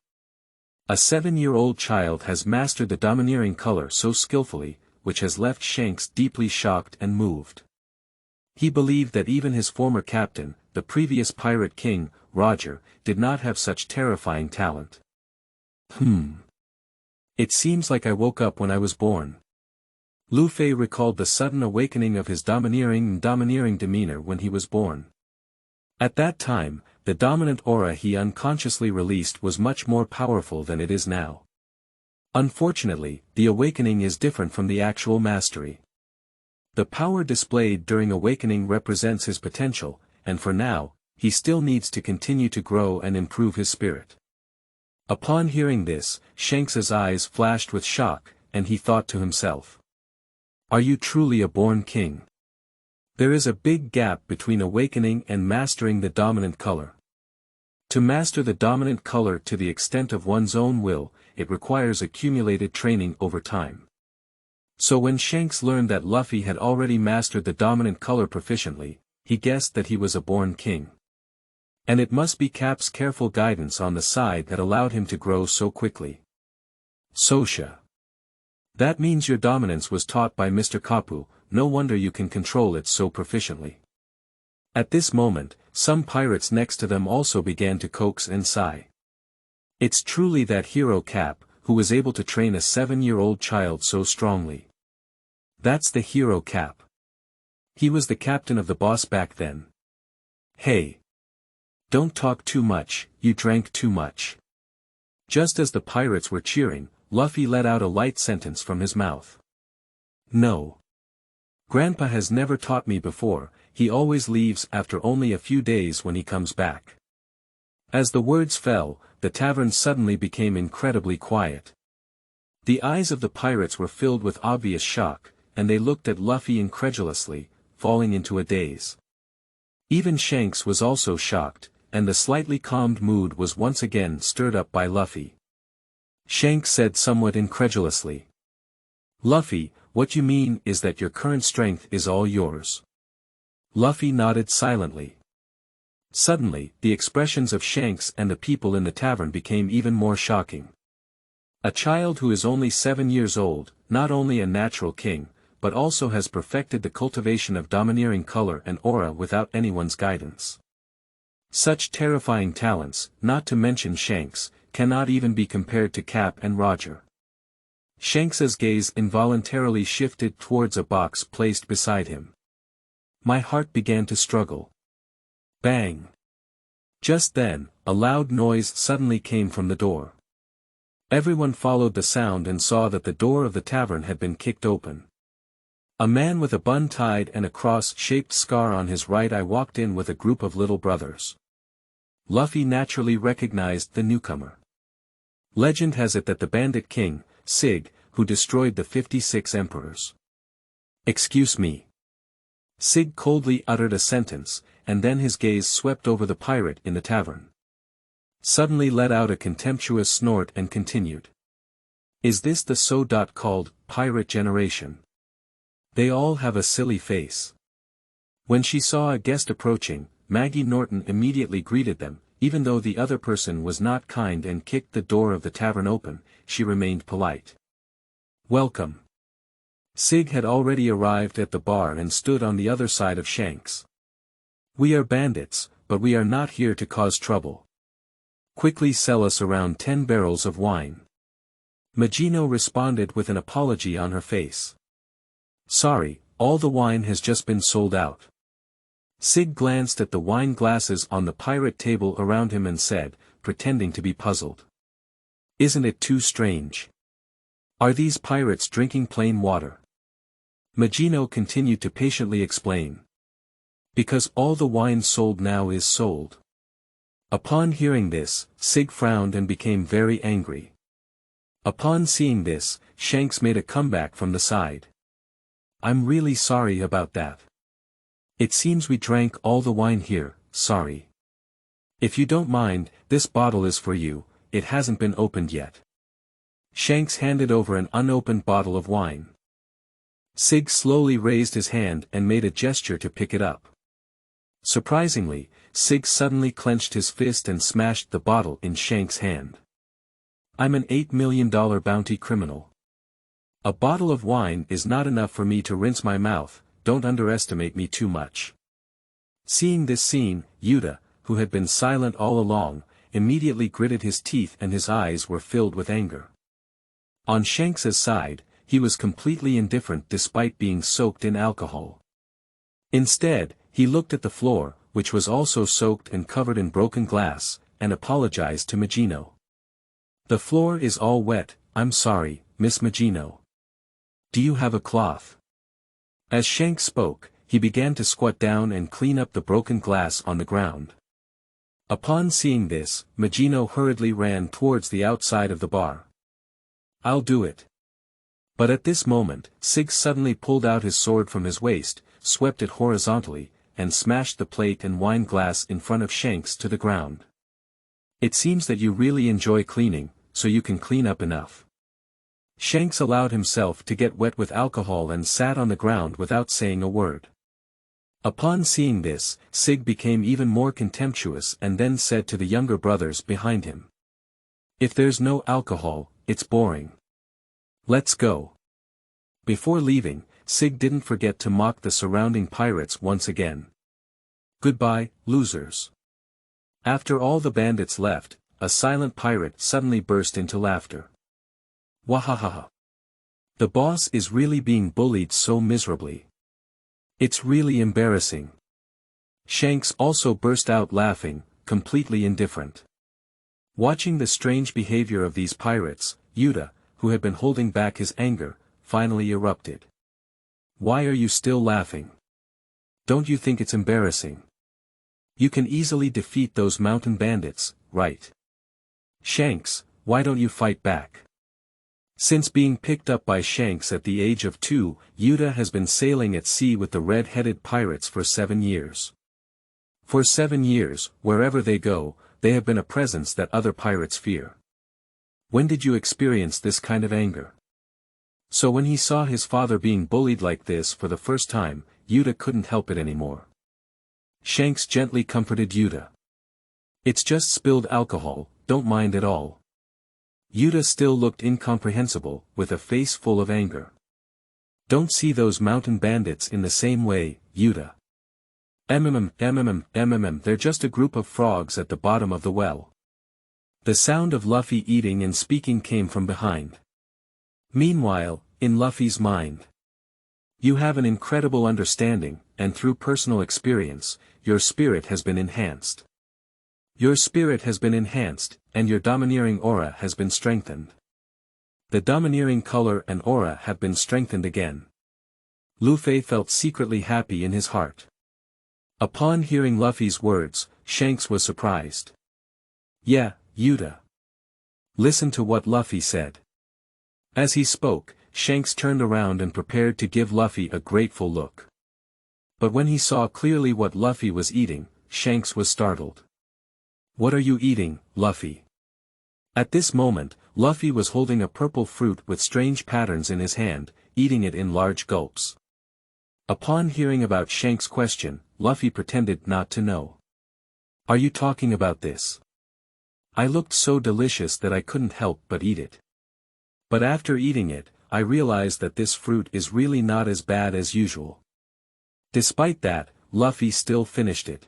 A 7-year-old child has mastered the domineering color so skillfully, which has left Shanks deeply shocked and moved. He believed that even his former captain, the previous pirate king, Roger, did not have such terrifying talent. It seems like I woke up when I was born. Lufei recalled the sudden awakening of his domineering demeanor when he was born. At that time, the dominant aura he unconsciously released was much more powerful than it is now. Unfortunately, the awakening is different from the actual mastery. The power displayed during awakening represents his potential, and for now, he still needs to continue to grow and improve his spirit. Upon hearing this, Shanks's eyes flashed with shock, and he thought to himself. Are you truly a born king? There is a big gap between awakening and mastering the dominant color. To master the dominant color to the extent of one's own will, it requires accumulated training over time. So when Shanks learned that Luffy had already mastered the dominant color proficiently, he guessed that he was a born king. And it must be Cap's careful guidance on the side that allowed him to grow so quickly. Sosha. That means your dominance was taught by Mr. Kapu, no wonder you can control it so proficiently. At this moment, some pirates next to them also began to coax and sigh. It's truly that hero Cap, who was able to train a 7-year-old child so strongly. That's the hero Cap. He was the captain of the boss back then. Hey. Don't talk too much, you drank too much. Just as the pirates were cheering, Luffy let out a light sentence from his mouth. No. Grandpa has never taught me before, he always leaves after only a few days when he comes back. As the words fell, the tavern suddenly became incredibly quiet. The eyes of the pirates were filled with obvious shock, and they looked at Luffy incredulously, falling into a daze. Even Shanks was also shocked, and the slightly calmed mood was once again stirred up by Luffy. Shanks said somewhat incredulously. Luffy, what you mean is that your current strength is all yours. Luffy nodded silently. Suddenly, the expressions of Shanks and the people in the tavern became even more shocking. A child who is only 7 years old, not only a natural king, but also has perfected the cultivation of domineering color and aura without anyone's guidance. Such terrifying talents, not to mention Shanks, cannot even be compared to Cap and Roger. Shanks's gaze involuntarily shifted towards a box placed beside him. My heart began to struggle. Bang! Just then, a loud noise suddenly came from the door. Everyone followed the sound and saw that the door of the tavern had been kicked open. A man with a bun tied and a cross-shaped scar on his right eye walked in with a group of little brothers. Luffy naturally recognized the newcomer. Legend has it that the bandit king, Sig, who destroyed the 56 emperors. Excuse me. Sig coldly uttered a sentence, and then his gaze swept over the pirate in the tavern. Suddenly let out a contemptuous snort and continued. Is this the so-called pirate generation? They all have a silly face. When she saw a guest approaching, Maggie Norton immediately greeted them. Even though the other person was not kind and kicked the door of the tavern open, she remained polite. Welcome. Sig had already arrived at the bar and stood on the other side of Shanks. We are bandits, but we are not here to cause trouble. Quickly sell us around 10 barrels of wine. Magino responded with an apology on her face. Sorry, all the wine has just been sold out. Sig glanced at the wine glasses on the pirate table around him and said, pretending to be puzzled. Isn't it too strange? Are these pirates drinking plain water? Magino continued to patiently explain. Because all the wine sold now is sold. Upon hearing this, Sig frowned and became very angry. Upon seeing this, Shanks made a comeback from the side. I'm really sorry about that. It seems we drank all the wine here, sorry. If you don't mind, this bottle is for you, it hasn't been opened yet. Shanks handed over an unopened bottle of wine. Sig slowly raised his hand and made a gesture to pick it up. Surprisingly, Sig suddenly clenched his fist and smashed the bottle in Shanks' hand. I'm an $8 million bounty criminal. A bottle of wine is not enough for me to rinse my mouth. Don't underestimate me too much. Seeing this scene, Yuta, who had been silent all along, immediately gritted his teeth and his eyes were filled with anger. On Shanks's side, he was completely indifferent despite being soaked in alcohol. Instead, he looked at the floor, which was also soaked and covered in broken glass, and apologized to Magino. The floor is all wet, I'm sorry, Miss Magino. Do you have a cloth? As Shanks spoke, he began to squat down and clean up the broken glass on the ground. Upon seeing this, Magino hurriedly ran towards the outside of the bar. I'll do it. But at this moment, Sig suddenly pulled out his sword from his waist, swept it horizontally, and smashed the plate and wine glass in front of Shanks to the ground. It seems that you really enjoy cleaning, so you can clean up enough. Shanks allowed himself to get wet with alcohol and sat on the ground without saying a word. Upon seeing this, Sig became even more contemptuous and then said to the younger brothers behind him. If there's no alcohol, it's boring. Let's go. Before leaving, Sig didn't forget to mock the surrounding pirates once again. Goodbye, losers. After all the bandits left, a silent pirate suddenly burst into laughter. Wahahaha. The boss is really being bullied so miserably. It's really embarrassing. Shanks also burst out laughing, completely indifferent. Watching the strange behavior of these pirates, Yuta, who had been holding back his anger, finally erupted. Why are you still laughing? Don't you think it's embarrassing? You can easily defeat those mountain bandits, right? Shanks, why don't you fight back? Since being picked up by Shanks at the age of 2, Yuta has been sailing at sea with the red-headed pirates for 7 years. For 7 years, wherever they go, they have been a presence that other pirates fear. When did you experience this kind of anger? So when he saw his father being bullied like this for the first time, Yuta couldn't help it anymore. Shanks gently comforted Yuta. It's just spilled alcohol, don't mind at all. Yuta still looked incomprehensible, with a face full of anger. Don't see those mountain bandits in the same way, Yuta. They're just a group of frogs at the bottom of the well. The sound of Luffy eating and speaking came from behind. Meanwhile, in Luffy's mind. You have an incredible understanding, and through personal experience, your spirit has been enhanced. Your spirit has been enhanced, and your domineering aura has been strengthened. The domineering color and aura have been strengthened again. Luffy felt secretly happy in his heart. Upon hearing Luffy's words, Shanks was surprised. Yeah, Yuta. Listen to what Luffy said. As he spoke, Shanks turned around and prepared to give Luffy a grateful look. But when he saw clearly what Luffy was eating, Shanks was startled. What are you eating, Luffy? At this moment, Luffy was holding a purple fruit with strange patterns in his hand, eating it in large gulps. Upon hearing about Shanks' question, Luffy pretended not to know. Are you talking about this? I looked so delicious that I couldn't help but eat it. But after eating it, I realized that this fruit is really not as bad as usual. Despite that, Luffy still finished it.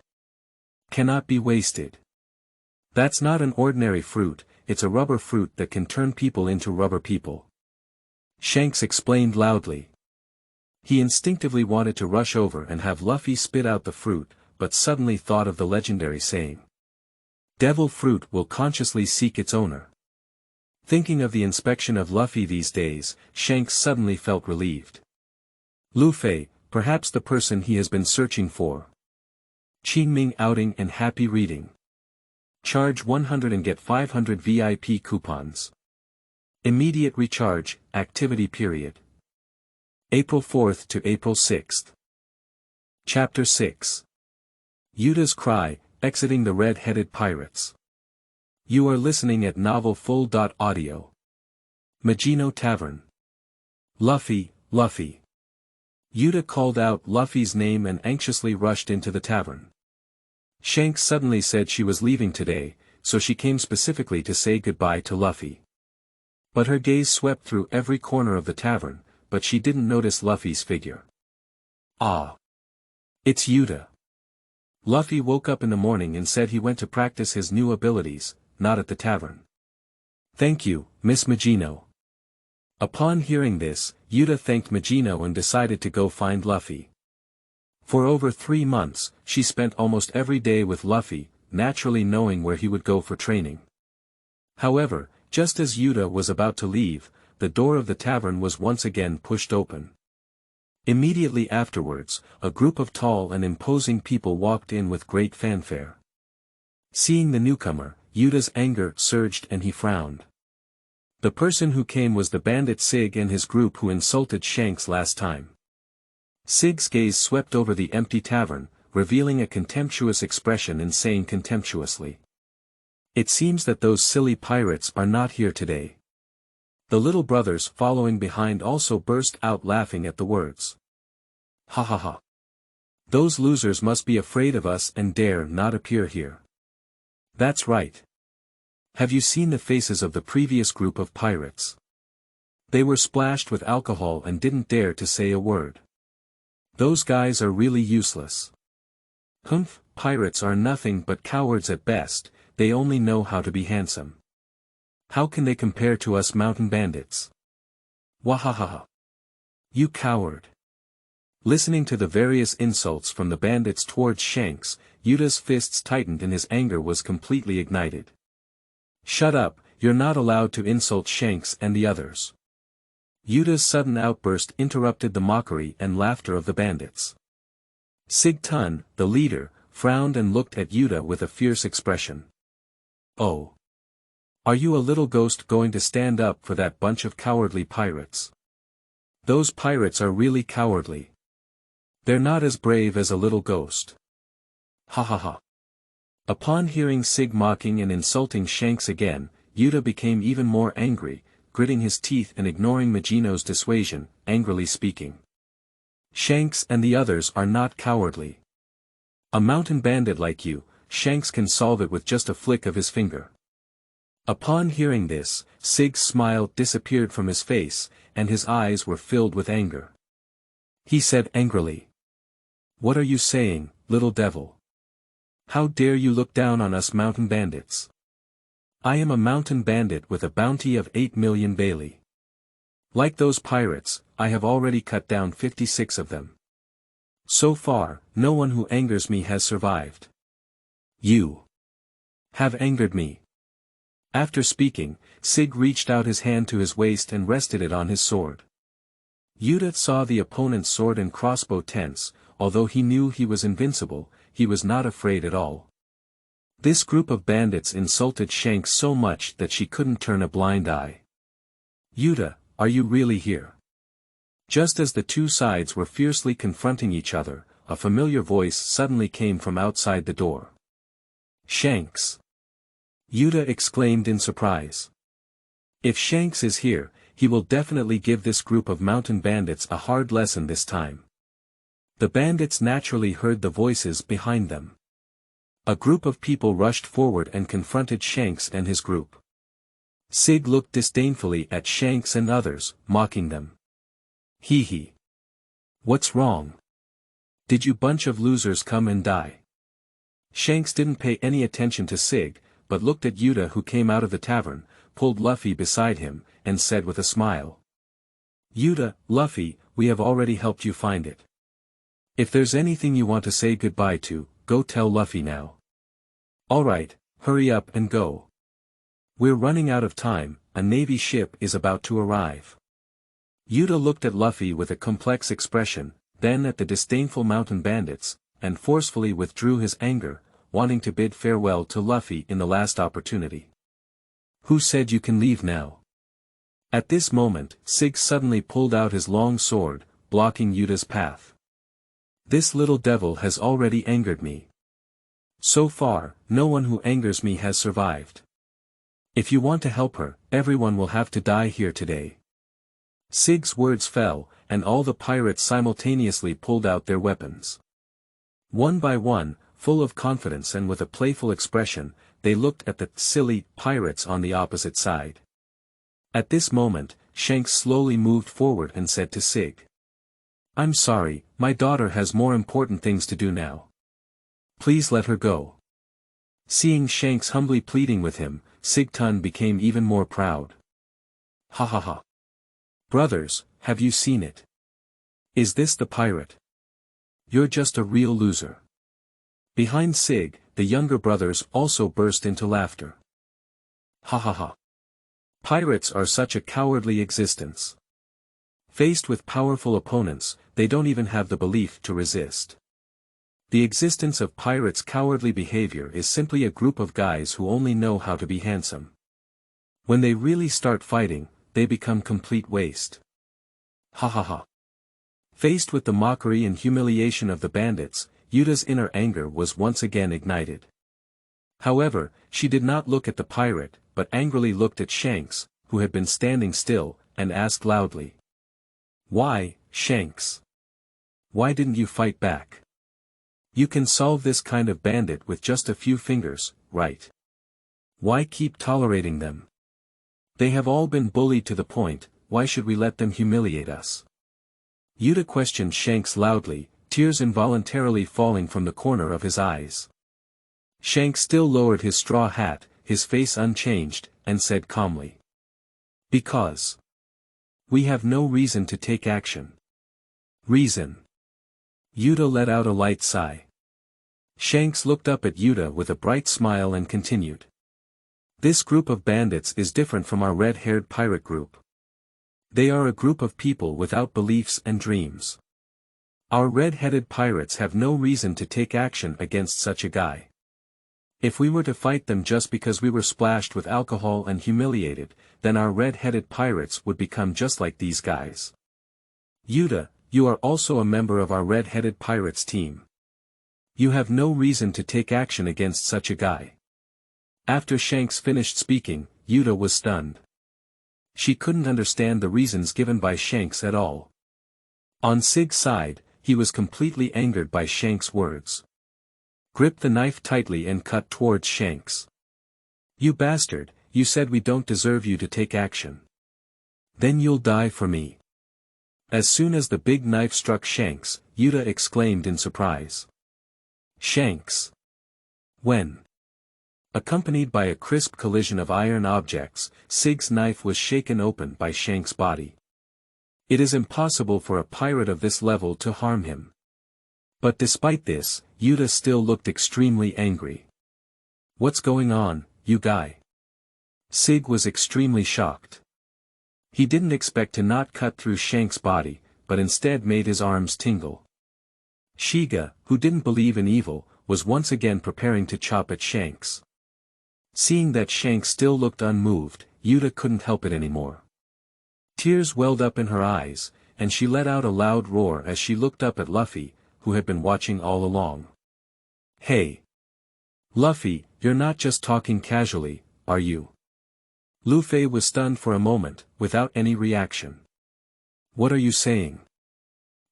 Cannot be wasted. That's not an ordinary fruit, it's a rubber fruit that can turn people into rubber people. Shanks explained loudly. He instinctively wanted to rush over and have Luffy spit out the fruit, but suddenly thought of the legendary saying. Devil fruit will consciously seek its owner. Thinking of the inspection of Luffy these days, Shanks suddenly felt relieved. Lufei, perhaps the person he has been searching for. Qingming outing and happy reading. Charge 100 and get 500 VIP coupons. Immediate recharge, activity period. April 4th to April 6th. Chapter 6. Yuta's Cry, Exiting the Red-Headed Pirates. You are listening at Novel Full.audio. Majino Tavern. Luffy, Luffy. Yuta called out Luffy's name and anxiously rushed into the tavern. Shanks suddenly said she was leaving today, so she came specifically to say goodbye to Luffy. But her gaze swept through every corner of the tavern, but she didn't notice Luffy's figure. Ah! It's Yuta. Luffy woke up in the morning and said he went to practice his new abilities, not at the tavern. Thank you, Miss Majino. Upon hearing this, Yuta thanked Majino and decided to go find Luffy. For over 3 months, she spent almost every day with Luffy, naturally knowing where he would go for training. However, just as Yuta was about to leave, the door of the tavern was once again pushed open. Immediately afterwards, a group of tall and imposing people walked in with great fanfare. Seeing the newcomer, Yuta's anger surged and he frowned. The person who came was the bandit Sig and his group who insulted Shanks last time. Sig's gaze swept over the empty tavern, revealing a contemptuous expression and saying contemptuously. It seems that those silly pirates are not here today. The little brothers following behind also burst out laughing at the words. Ha ha ha. Those losers must be afraid of us and dare not appear here. That's right. Have you seen the faces of the previous group of pirates? They were splashed with alcohol and didn't dare to say a word. Those guys are really useless. Humph, pirates are nothing but cowards at best, they only know how to be handsome. How can they compare to us mountain bandits? Wahahaha. You coward. Listening to the various insults from the bandits towards Shanks, Yuta's fists tightened and his anger was completely ignited. Shut up, you're not allowed to insult Shanks and the others. Yuta's sudden outburst interrupted the mockery and laughter of the bandits. Sig Tun, the leader, frowned and looked at Yuta with a fierce expression. Oh. Are you a little ghost going to stand up for that bunch of cowardly pirates? Those pirates are really cowardly. They're not as brave as a little ghost. Ha ha ha. Upon hearing Sig mocking and insulting Shanks again, Yuta became even more angry, gritting his teeth and ignoring Majino's dissuasion, angrily speaking. Shanks and the others are not cowardly. A mountain bandit like you, Shanks can solve it with just a flick of his finger. Upon hearing this, Sig's smile disappeared from his face, and his eyes were filled with anger. he said angrily. What are you saying, little devil? How dare you look down on us mountain bandits? I am a mountain bandit with a bounty of 8 million Bailey. Like those pirates, I have already cut down 56 of them. So far, no one who angers me has survived. You have angered me. After speaking, Sig reached out his hand to his waist and rested it on his sword. Yuta saw the opponent's sword and crossbow tense. Although he knew he was invincible, he was not afraid at all. This group of bandits insulted Shanks so much that she couldn't turn a blind eye. Yuta, are you really here? Just as the two sides were fiercely confronting each other, a familiar voice suddenly came from outside the door. Shanks! Yuta exclaimed in surprise. If Shanks is here, he will definitely give this group of mountain bandits a hard lesson this time. The bandits naturally heard the voices behind them. A group of people rushed forward and confronted Shanks and his group. Sig looked disdainfully at Shanks and others, mocking them. Hee hee. What's wrong? Did you bunch of losers come and die? Shanks didn't pay any attention to Sig, but looked at Yuta who came out of the tavern, pulled Luffy beside him, and said with a smile. Yuta, Luffy, we have already helped you find it. If there's anything you want to say goodbye to, go tell Luffy now. Alright, hurry up and go. We're running out of time, a navy ship is about to arrive. Yuta looked at Luffy with a complex expression, then at the disdainful mountain bandits, and forcefully withdrew his anger, wanting to bid farewell to Luffy in the last opportunity. Who said you can leave now? At this moment, Sig suddenly pulled out his long sword, blocking Yuta's path. This little devil has already angered me. So far, no one who angers me has survived. If you want to help her, everyone will have to die here today. Sig's words fell, and all the pirates simultaneously pulled out their weapons. One by one, full of confidence and with a playful expression, they looked at the silly pirates on the opposite side. At this moment, Shanks slowly moved forward and said to Sig. I'm sorry, my daughter has more important things to do now. Please let her go. Seeing Shanks humbly pleading with him, Sigtun became even more proud. Ha ha ha. Brothers, have you seen it? Is this the pirate? You're just a real loser. Behind Sig, the younger brothers also burst into laughter. Ha ha ha. Pirates are such a cowardly existence. Faced with powerful opponents, they don't even have the belief to resist. The existence of pirates' cowardly behavior is simply a group of guys who only know how to be handsome. When they really start fighting, they become complete waste. Ha ha ha. Faced with the mockery and humiliation of the bandits, Yuta's inner anger was once again ignited. However, she did not look at the pirate, but angrily looked at Shanks, who had been standing still, and asked loudly. Why, Shanks? Why didn't you fight back? You can solve this kind of bandit with just a few fingers, right? Why keep tolerating them? They have all been bullied to the point, why should we let them humiliate us? Yuta questioned Shanks loudly, tears involuntarily falling from the corner of his eyes. Shanks still lowered his straw hat, his face unchanged, and said calmly. Because we have no reason to take action. Reason. Yuta let out a light sigh. Shanks looked up at Yuta with a bright smile and continued. This group of bandits is different from our red-haired pirate group. They are a group of people without beliefs and dreams. Our red-headed pirates have no reason to take action against such a guy. If we were to fight them just because we were splashed with alcohol and humiliated, then our red-headed pirates would become just like these guys. Yuta, you are also a member of our red-headed pirates team. You have no reason to take action against such a guy. After Shanks finished speaking, Yuta was stunned. She couldn't understand the reasons given by Shanks at all. On Sig's side, he was completely angered by Shanks' words. Gripped the knife tightly and cut towards Shanks. You bastard, you said we don't deserve you to take action. Then you'll die for me. As soon as the big knife struck Shanks, Yuta exclaimed in surprise. Shanks! When? Accompanied by a crisp collision of iron objects, Sig's knife was shaken open by Shanks' body. It is impossible for a pirate of this level to harm him. But despite this, Yuta still looked extremely angry. What's going on, you guy? Sig was extremely shocked. He didn't expect to not cut through Shanks' body, but instead made his arms tingle. Shiga, who didn't believe in evil, was once again preparing to chop at Shanks. Seeing that Shanks still looked unmoved, Yuta couldn't help it anymore. Tears welled up in her eyes, and she let out a loud roar as she looked up at Luffy, who had been watching all along. Hey! Luffy, you're not just talking casually, are you? Lufei was stunned for a moment, without any reaction. What are you saying?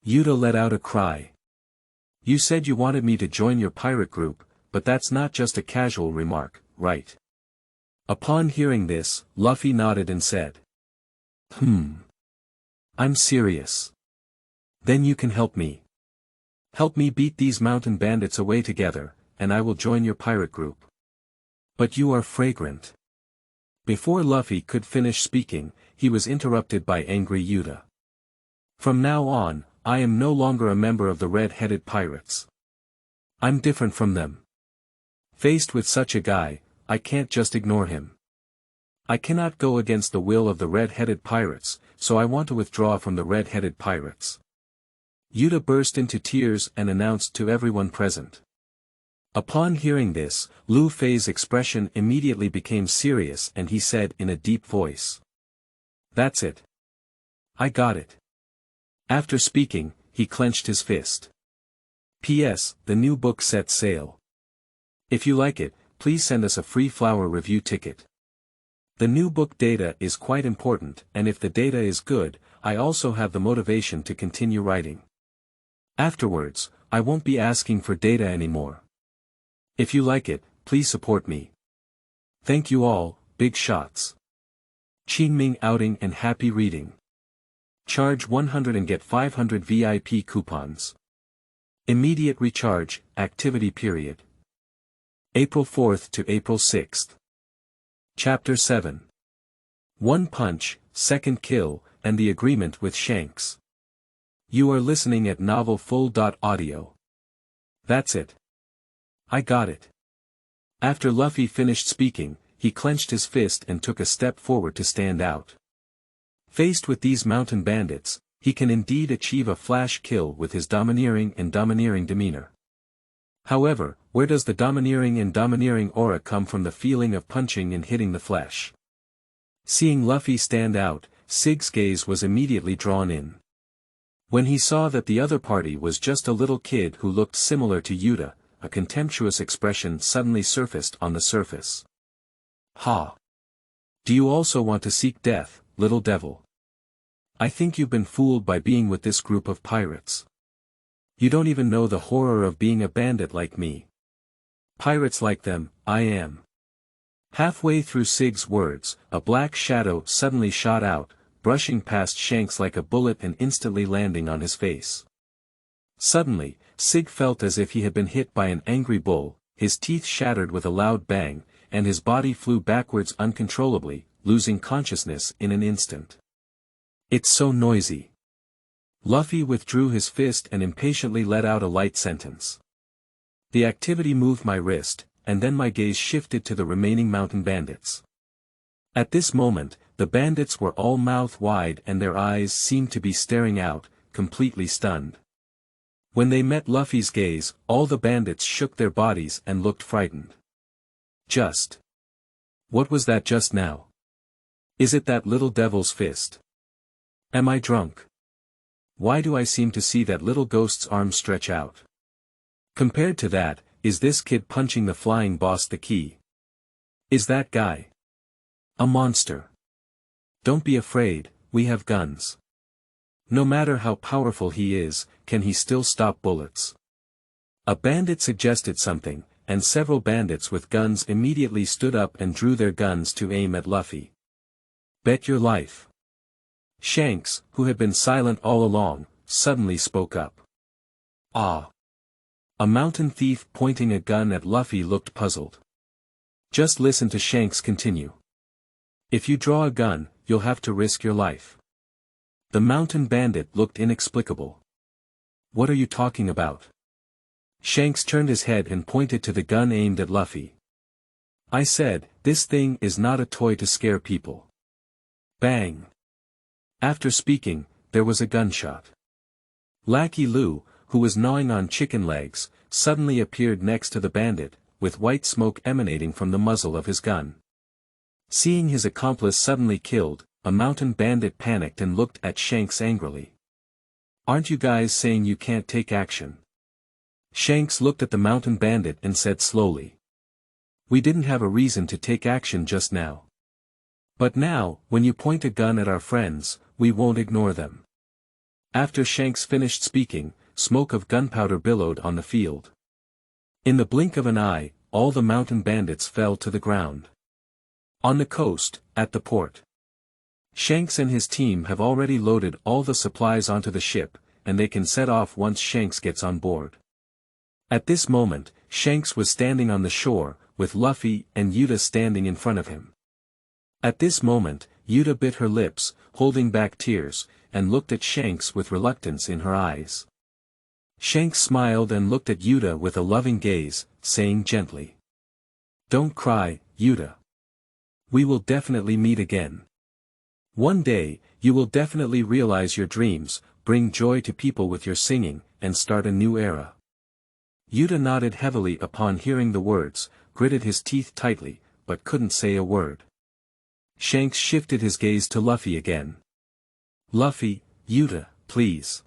Yuta let out a cry. You said you wanted me to join your pirate group, but that's not just a casual remark, right? Upon hearing this, Luffy nodded and said. I'm serious. Then you can help me. Help me beat these mountain bandits away together, and I will join your pirate group. But you are fragrant. Before Luffy could finish speaking, he was interrupted by angry Yuta. From now on, I am no longer a member of the red-headed pirates. I'm different from them. Faced with such a guy, I can't just ignore him. I cannot go against the will of the red-headed pirates, so I want to withdraw from the red-headed pirates. Yuta burst into tears and announced to everyone present. Upon hearing this, Lufei's expression immediately became serious and he said in a deep voice. That's it. I got it. After speaking, he clenched his fist. P.S. The new book sets sail. If you like it, please send us a free flower review ticket. The new book data is quite important, and if the data is good, I also have the motivation to continue writing. Afterwards, I won't be asking for data anymore. If you like it, please support me. Thank you all, big shots. Qingming outing and happy reading. Charge 100 and get 500 VIP coupons. Immediate recharge, activity period. April 4th to April 6th. Chapter 7. One punch, second kill, and the agreement with Shanks. You are listening at novelfull.audio. That's it. I got it. After Luffy finished speaking, he clenched his fist and took a step forward to stand out. Faced with these mountain bandits, he can indeed achieve a flash kill with his domineering and domineering demeanor. However, where does the domineering and domineering aura come from? The feeling of punching and hitting the flesh. Seeing Luffy stand out, Sig's gaze was immediately drawn in. When he saw that the other party was just a little kid who looked similar to Yuta, a contemptuous expression suddenly surfaced on the surface. Ha! Do you also want to seek death, little devil? I think you've been fooled by being with this group of pirates. You don't even know the horror of being a bandit like me. Pirates like them, I am. Halfway through Sig's words, a black shadow suddenly shot out, brushing past Shanks like a bullet and instantly landing on his face. Suddenly, Sig felt as if he had been hit by an angry bull, his teeth shattered with a loud bang, and his body flew backwards uncontrollably, losing consciousness in an instant. It's so noisy. Luffy withdrew his fist and impatiently let out a light sentence. The activity moved my wrist, and then my gaze shifted to the remaining mountain bandits. At this moment, the bandits were all mouth wide and their eyes seemed to be staring out, completely stunned. When they met Luffy's gaze, all the bandits shook their bodies and looked frightened. What was that just now? Is it that little devil's fist? Am I drunk? Why do I seem to see that little ghost's arm stretch out? Compared to that, is this kid punching the flying boss the key? Is that guy a monster? Don't be afraid, we have guns. No matter how powerful he is, can he still stop bullets? A bandit suggested something, and several bandits with guns immediately stood up and drew their guns to aim at Luffy. Bet your life. Shanks, who had been silent all along, suddenly spoke up. Ah! A mountain thief pointing a gun at Luffy looked puzzled. Just listen to Shanks continue. If you draw a gun, you'll have to risk your life. The mountain bandit looked inexplicable. What are you talking about? Shanks turned his head and pointed to the gun aimed at Luffy. I said, this thing is not a toy to scare people. Bang! After speaking, there was a gunshot. Lackey Lu, who was gnawing on chicken legs, suddenly appeared next to the bandit, with white smoke emanating from the muzzle of his gun. Seeing his accomplice suddenly killed, a mountain bandit panicked and looked at Shanks angrily. Aren't you guys saying you can't take action? Shanks looked at the mountain bandit and said slowly. We didn't have a reason to take action just now. But now, when you point a gun at our friends, we won't ignore them. After Shanks finished speaking, smoke of gunpowder billowed on the field. In the blink of an eye, all the mountain bandits fell to the ground. On the coast, at the port. Shanks and his team have already loaded all the supplies onto the ship, and they can set off once Shanks gets on board. At this moment, Shanks was standing on the shore, with Luffy and Yuta standing in front of him. At this moment, Yuta bit her lips, holding back tears, and looked at Shanks with reluctance in her eyes. Shanks smiled and looked at Yuta with a loving gaze, saying gently. Don't cry, Yuta. We will definitely meet again. One day, you will definitely realize your dreams, bring joy to people with your singing, and start a new era. Yuta nodded heavily upon hearing the words, gritted his teeth tightly, but couldn't say a word. Shanks shifted his gaze to Luffy again. Luffy, Yuta, please.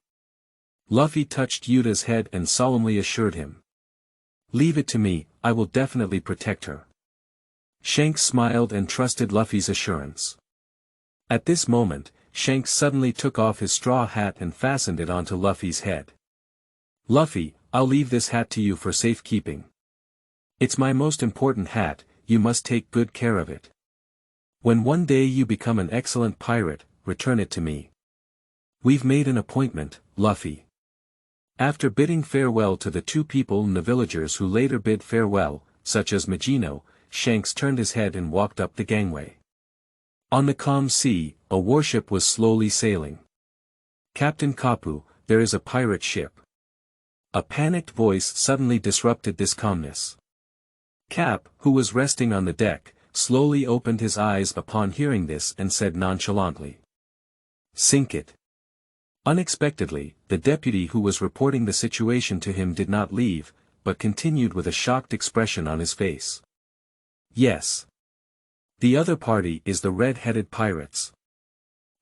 Luffy touched Yuta's head and solemnly assured him. Leave it to me, I will definitely protect her. Shanks smiled and trusted Luffy's assurance. At this moment, Shanks suddenly took off his straw hat and fastened it onto Luffy's head. Luffy, I'll leave this hat to you for safekeeping. It's my most important hat, you must take good care of it. When one day you become an excellent pirate, return it to me. We've made an appointment, Luffy. After bidding farewell to the two people and the villagers who later bid farewell, such as Magino, Shanks turned his head and walked up the gangway. On the calm sea, a warship was slowly sailing. Captain Kapu, there is a pirate ship. A panicked voice suddenly disrupted this calmness. Cap, who was resting on the deck, slowly opened his eyes upon hearing this and said nonchalantly. Sink it. Unexpectedly, the deputy who was reporting the situation to him did not leave, but continued with a shocked expression on his face. Yes. The other party is the red-headed pirates.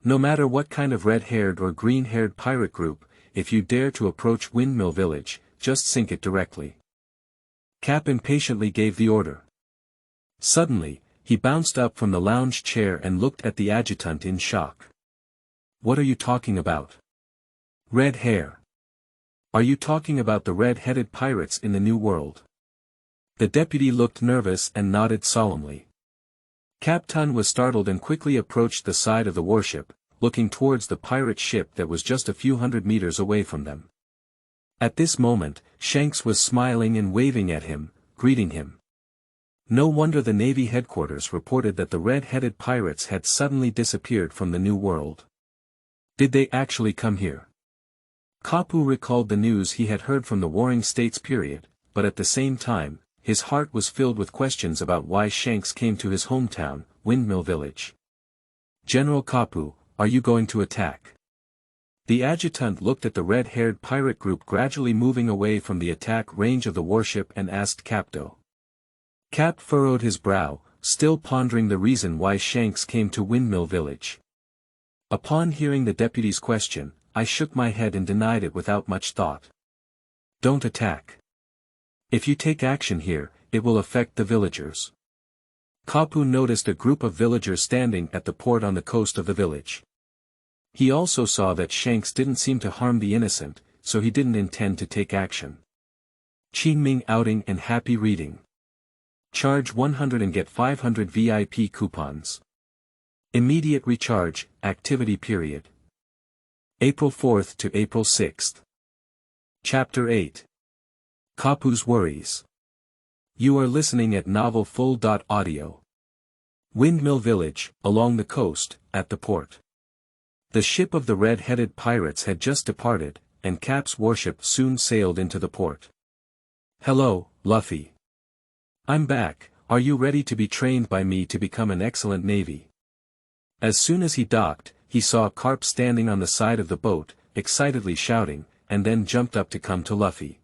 No matter what kind of red-haired or green-haired pirate group, if you dare to approach Windmill Village, just sink it directly. Cap impatiently gave the order. Suddenly, he bounced up from the lounge chair and looked at the adjutant in shock. What are you talking about? Red hair. Are you talking about the red-headed pirates in the New World? The deputy looked nervous and nodded solemnly. Captain was startled and quickly approached the side of the warship, looking towards the pirate ship that was just a few hundred meters away from them. At this moment, Shanks was smiling and waving at him, greeting him. No wonder the Navy headquarters reported that the red-headed pirates had suddenly disappeared from the New World. Did they actually come here? Kapu recalled the news he had heard from the Warring States period, but at the same time, his heart was filled with questions about why Shanks came to his hometown, Windmill Village. General Kapu, are you going to attack? The adjutant looked at the red-haired pirate group gradually moving away from the attack range of the warship and asked Capto. Cap furrowed his brow, still pondering the reason why Shanks came to Windmill Village. Upon hearing the deputy's question, I shook my head and denied it without much thought. Don't attack. If you take action here, it will affect the villagers. Kapu noticed a group of villagers standing at the port on the coast of the village. He also saw that Shanks didn't seem to harm the innocent, so he didn't intend to take action. Qingming outing and happy reading. Charge 100 and get 500 VIP coupons. Immediate recharge, activity period. April 4th to April 6th. Chapter 8. Kapu's Worries. You are listening at Novel Full.audio. Windmill Village, along the coast, at the port. The ship of the red-headed pirates had just departed, and Cap's warship soon sailed into the port. Hello, Luffy. I'm back. Are you ready to be trained by me to become an excellent navy? As soon as he docked, he saw Carp standing on the side of the boat, excitedly shouting, and then jumped up to come to Luffy.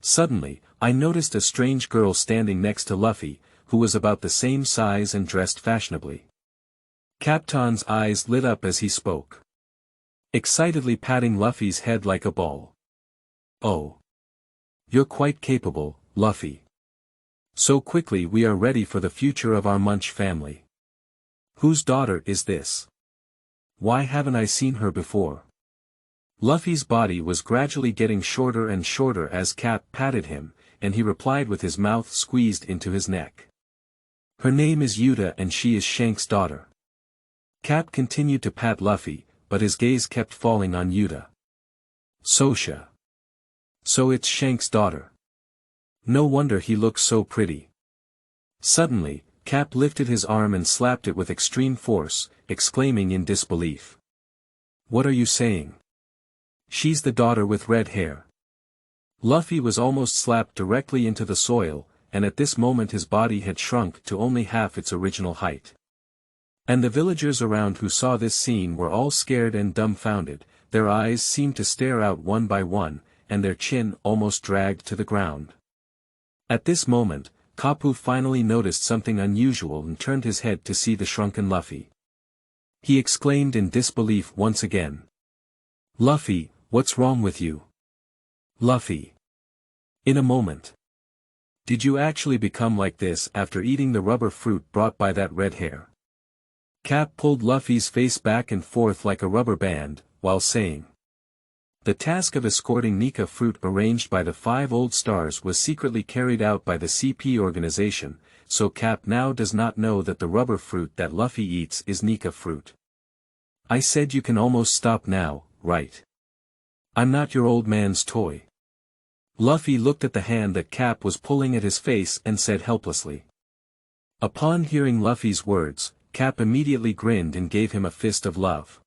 Suddenly, I noticed a strange girl standing next to Luffy, who was about the same size and dressed fashionably. Captain's eyes lit up as he spoke, excitedly patting Luffy's head like a ball. Oh. You're quite capable, Luffy. So quickly we are ready for the future of our Munch family. Whose daughter is this? Why haven't I seen her before? Luffy's body was gradually getting shorter and shorter as Cap patted him, and he replied with his mouth squeezed into his neck. Her name is Yuta and she is Shanks' daughter. Cap continued to pat Luffy, but his gaze kept falling on Yuta. Sosha. So it's Shanks' daughter. No wonder he looks so pretty. Suddenly, Cap lifted his arm and slapped it with extreme force, exclaiming in disbelief. What are you saying? She's the daughter with red hair. Luffy was almost slapped directly into the soil, and at this moment his body had shrunk to only half its original height. And the villagers around who saw this scene were all scared and dumbfounded, their eyes seemed to stare out one by one, and their chin almost dragged to the ground. At this moment, Kapu finally noticed something unusual and turned his head to see the shrunken Luffy. He exclaimed in disbelief once again. Luffy, what's wrong with you? Luffy. In a moment. Did you actually become like this after eating the rubber fruit brought by that red hair? Cap pulled Luffy's face back and forth like a rubber band, while saying. The task of escorting Nika fruit arranged by the 5 old stars was secretly carried out by the CP organization, so Cap now does not know that the rubber fruit that Luffy eats is Nika fruit. I said you can almost stop now, right? I'm not your old man's toy. Luffy looked at the hand that Cap was pulling at his face and said helplessly. Upon hearing Luffy's words, Cap immediately grinned and gave him a fist of love.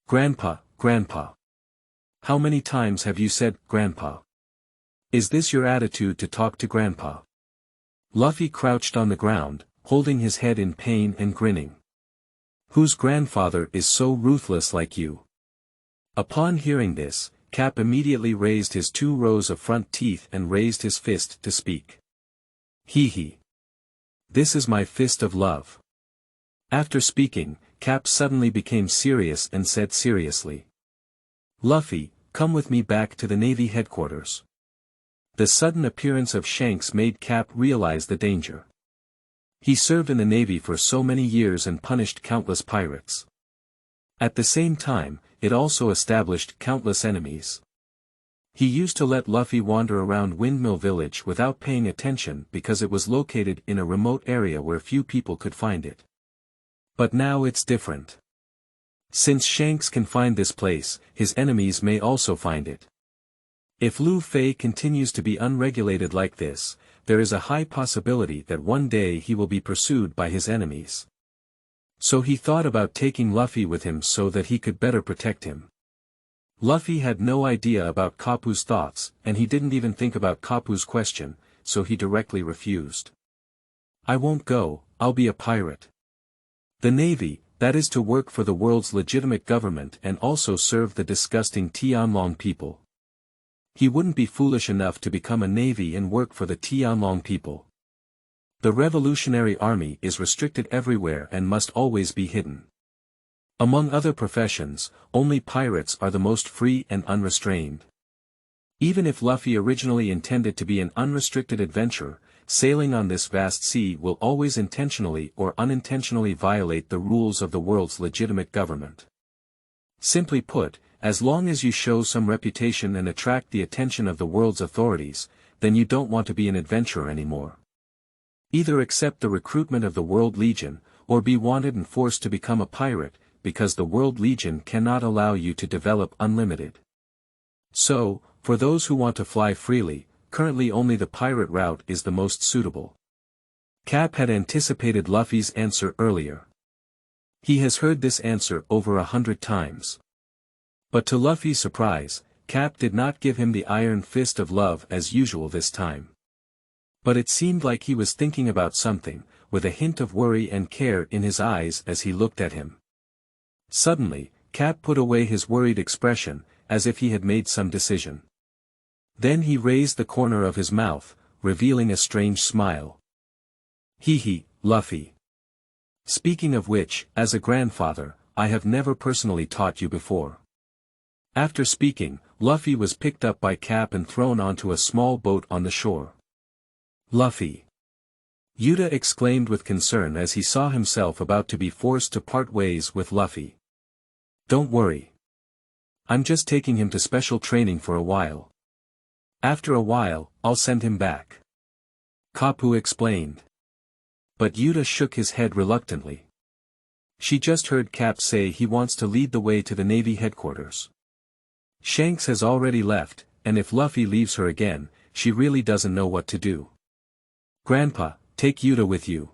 Grandpa, Grandpa. How many times have you said, Grandpa? Is this your attitude to talk to Grandpa? Luffy crouched on the ground, holding his head in pain and grinning. Whose grandfather is so ruthless like you? Upon hearing this, Cap immediately raised his 2 rows of front teeth and raised his fist to speak. Hee hee. This is my fist of love. After speaking, Cap suddenly became serious and said seriously. Luffy, come with me back to the Navy headquarters. The sudden appearance of Shanks made Cap realize the danger. He served in the Navy for so many years and punished countless pirates. At the same time, it also established countless enemies. He used to let Luffy wander around Windmill Village without paying attention because it was located in a remote area where few people could find it. But now it's different. Since Shanks can find this place, his enemies may also find it. If Luffy continues to be unregulated like this, there is a high possibility that one day he will be pursued by his enemies. So he thought about taking Luffy with him so that he could better protect him. Luffy had no idea about Kapu's thoughts, and he didn't even think about Kapu's question, so he directly refused. I won't go, I'll be a pirate. The Navy, that is to work for the world's legitimate government and also serve the disgusting Tianlong people. He wouldn't be foolish enough to become a navy and work for the Tianlong people. The Revolutionary Army is restricted everywhere and must always be hidden. Among other professions, only pirates are the most free and unrestrained. Even if Luffy originally intended to be an unrestricted adventurer, sailing on this vast sea will always intentionally or unintentionally violate the rules of the world's legitimate government. Simply put, as long as you show some reputation and attract the attention of the world's authorities, then you don't want to be an adventurer anymore. Either accept the recruitment of the World Legion, or be wanted and forced to become a pirate, because the World Legion cannot allow you to develop unlimited. So, for those who want to fly freely, currently only the pirate route is the most suitable. Cap had anticipated Luffy's answer earlier. He has heard this answer over 100 times. But to Luffy's surprise, Cap did not give him the iron fist of love as usual this time. But it seemed like he was thinking about something, with a hint of worry and care in his eyes as he looked at him. Suddenly, Cap put away his worried expression, as if he had made some decision. Then he raised the corner of his mouth, revealing a strange smile. Hee, Luffy. Speaking of which, as a grandfather, I have never personally taught you before. After speaking, Luffy was picked up by Cap and thrown onto a small boat on the shore. Luffy! Yuta exclaimed with concern as he saw himself about to be forced to part ways with Luffy. Don't worry. I'm just taking him to special training for a while. After a while, I'll send him back. Kapu explained. But Yuta shook his head reluctantly. She just heard Cap say he wants to lead the way to the Navy headquarters. Shanks has already left, and if Luffy leaves her again, she really doesn't know what to do. Grandpa, take Yuta with you.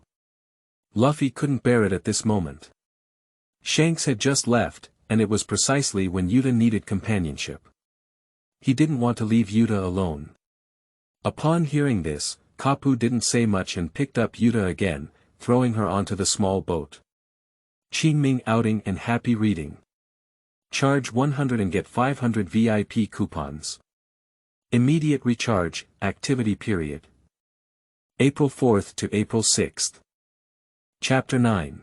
Luffy couldn't bear it at this moment. Shanks had just left, and it was precisely when Yuta needed companionship. He didn't want to leave Yuta alone. Upon hearing this, Kapu didn't say much and picked up Yuta again, throwing her onto the small boat. Qingming outing and happy reading. Charge 100 and get 500 VIP coupons. Immediate recharge, activity period. April 4th to April 6th. Chapter 9.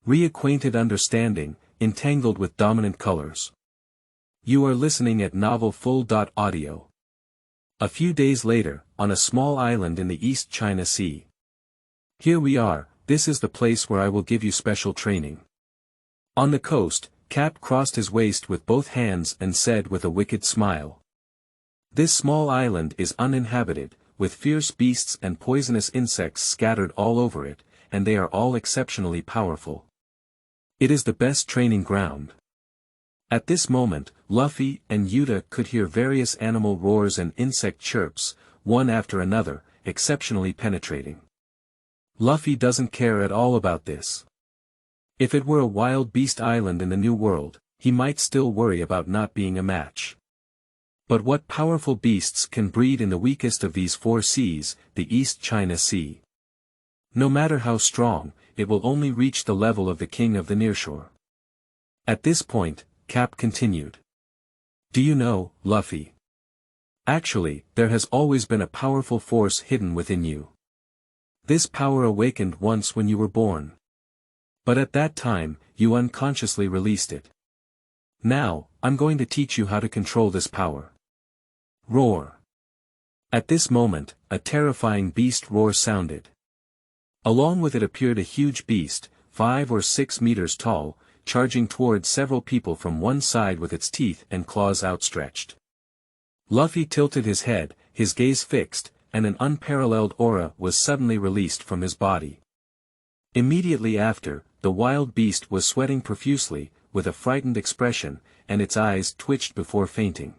Reacquainted understanding, entangled with dominant colors. You are listening at Novel Full.audio. A few days later, on a small island in the East China Sea. Here we are, this is the place where I will give you special training. On the coast, Cap crossed his waist with both hands and said with a wicked smile. This small island is uninhabited, with fierce beasts and poisonous insects scattered all over it, and they are all exceptionally powerful. It is the best training ground. At this moment, Luffy and Yuta could hear various animal roars and insect chirps, one after another, exceptionally penetrating. Luffy doesn't care at all about this. If it were a wild beast island in the New World, he might still worry about not being a match. But what powerful beasts can breed in the weakest of these four seas, the East China Sea? No matter how strong, it will only reach the level of the king of the nearshore. At this point, Cap continued. Do you know, Luffy? Actually, there has always been a powerful force hidden within you. This power awakened once when you were born. But at that time, you unconsciously released it. Now, I'm going to teach you how to control this power. Roar. At this moment, a terrifying beast roar sounded. Along with it appeared a huge beast, 5 or 6 meters tall, charging toward several people from one side with its teeth and claws outstretched. Luffy tilted his head, his gaze fixed, and an unparalleled aura was suddenly released from his body. Immediately after, the wild beast was sweating profusely, with a frightened expression, and its eyes twitched before fainting.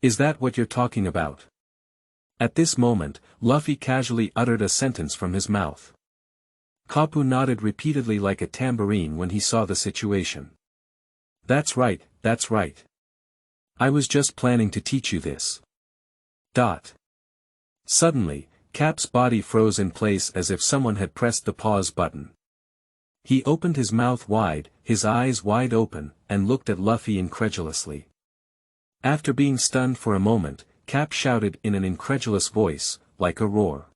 Is that what you're talking about? At this moment, Luffy casually uttered a sentence from his mouth. Kapu nodded repeatedly like a tambourine when he saw the situation. That's right, that's right. I was just planning to teach you this. Suddenly, Cap's body froze in place as if someone had pressed the pause button. He opened his mouth wide, his eyes wide open, and looked at Luffy incredulously. After being stunned for a moment, Cap shouted in an incredulous voice, like a roar.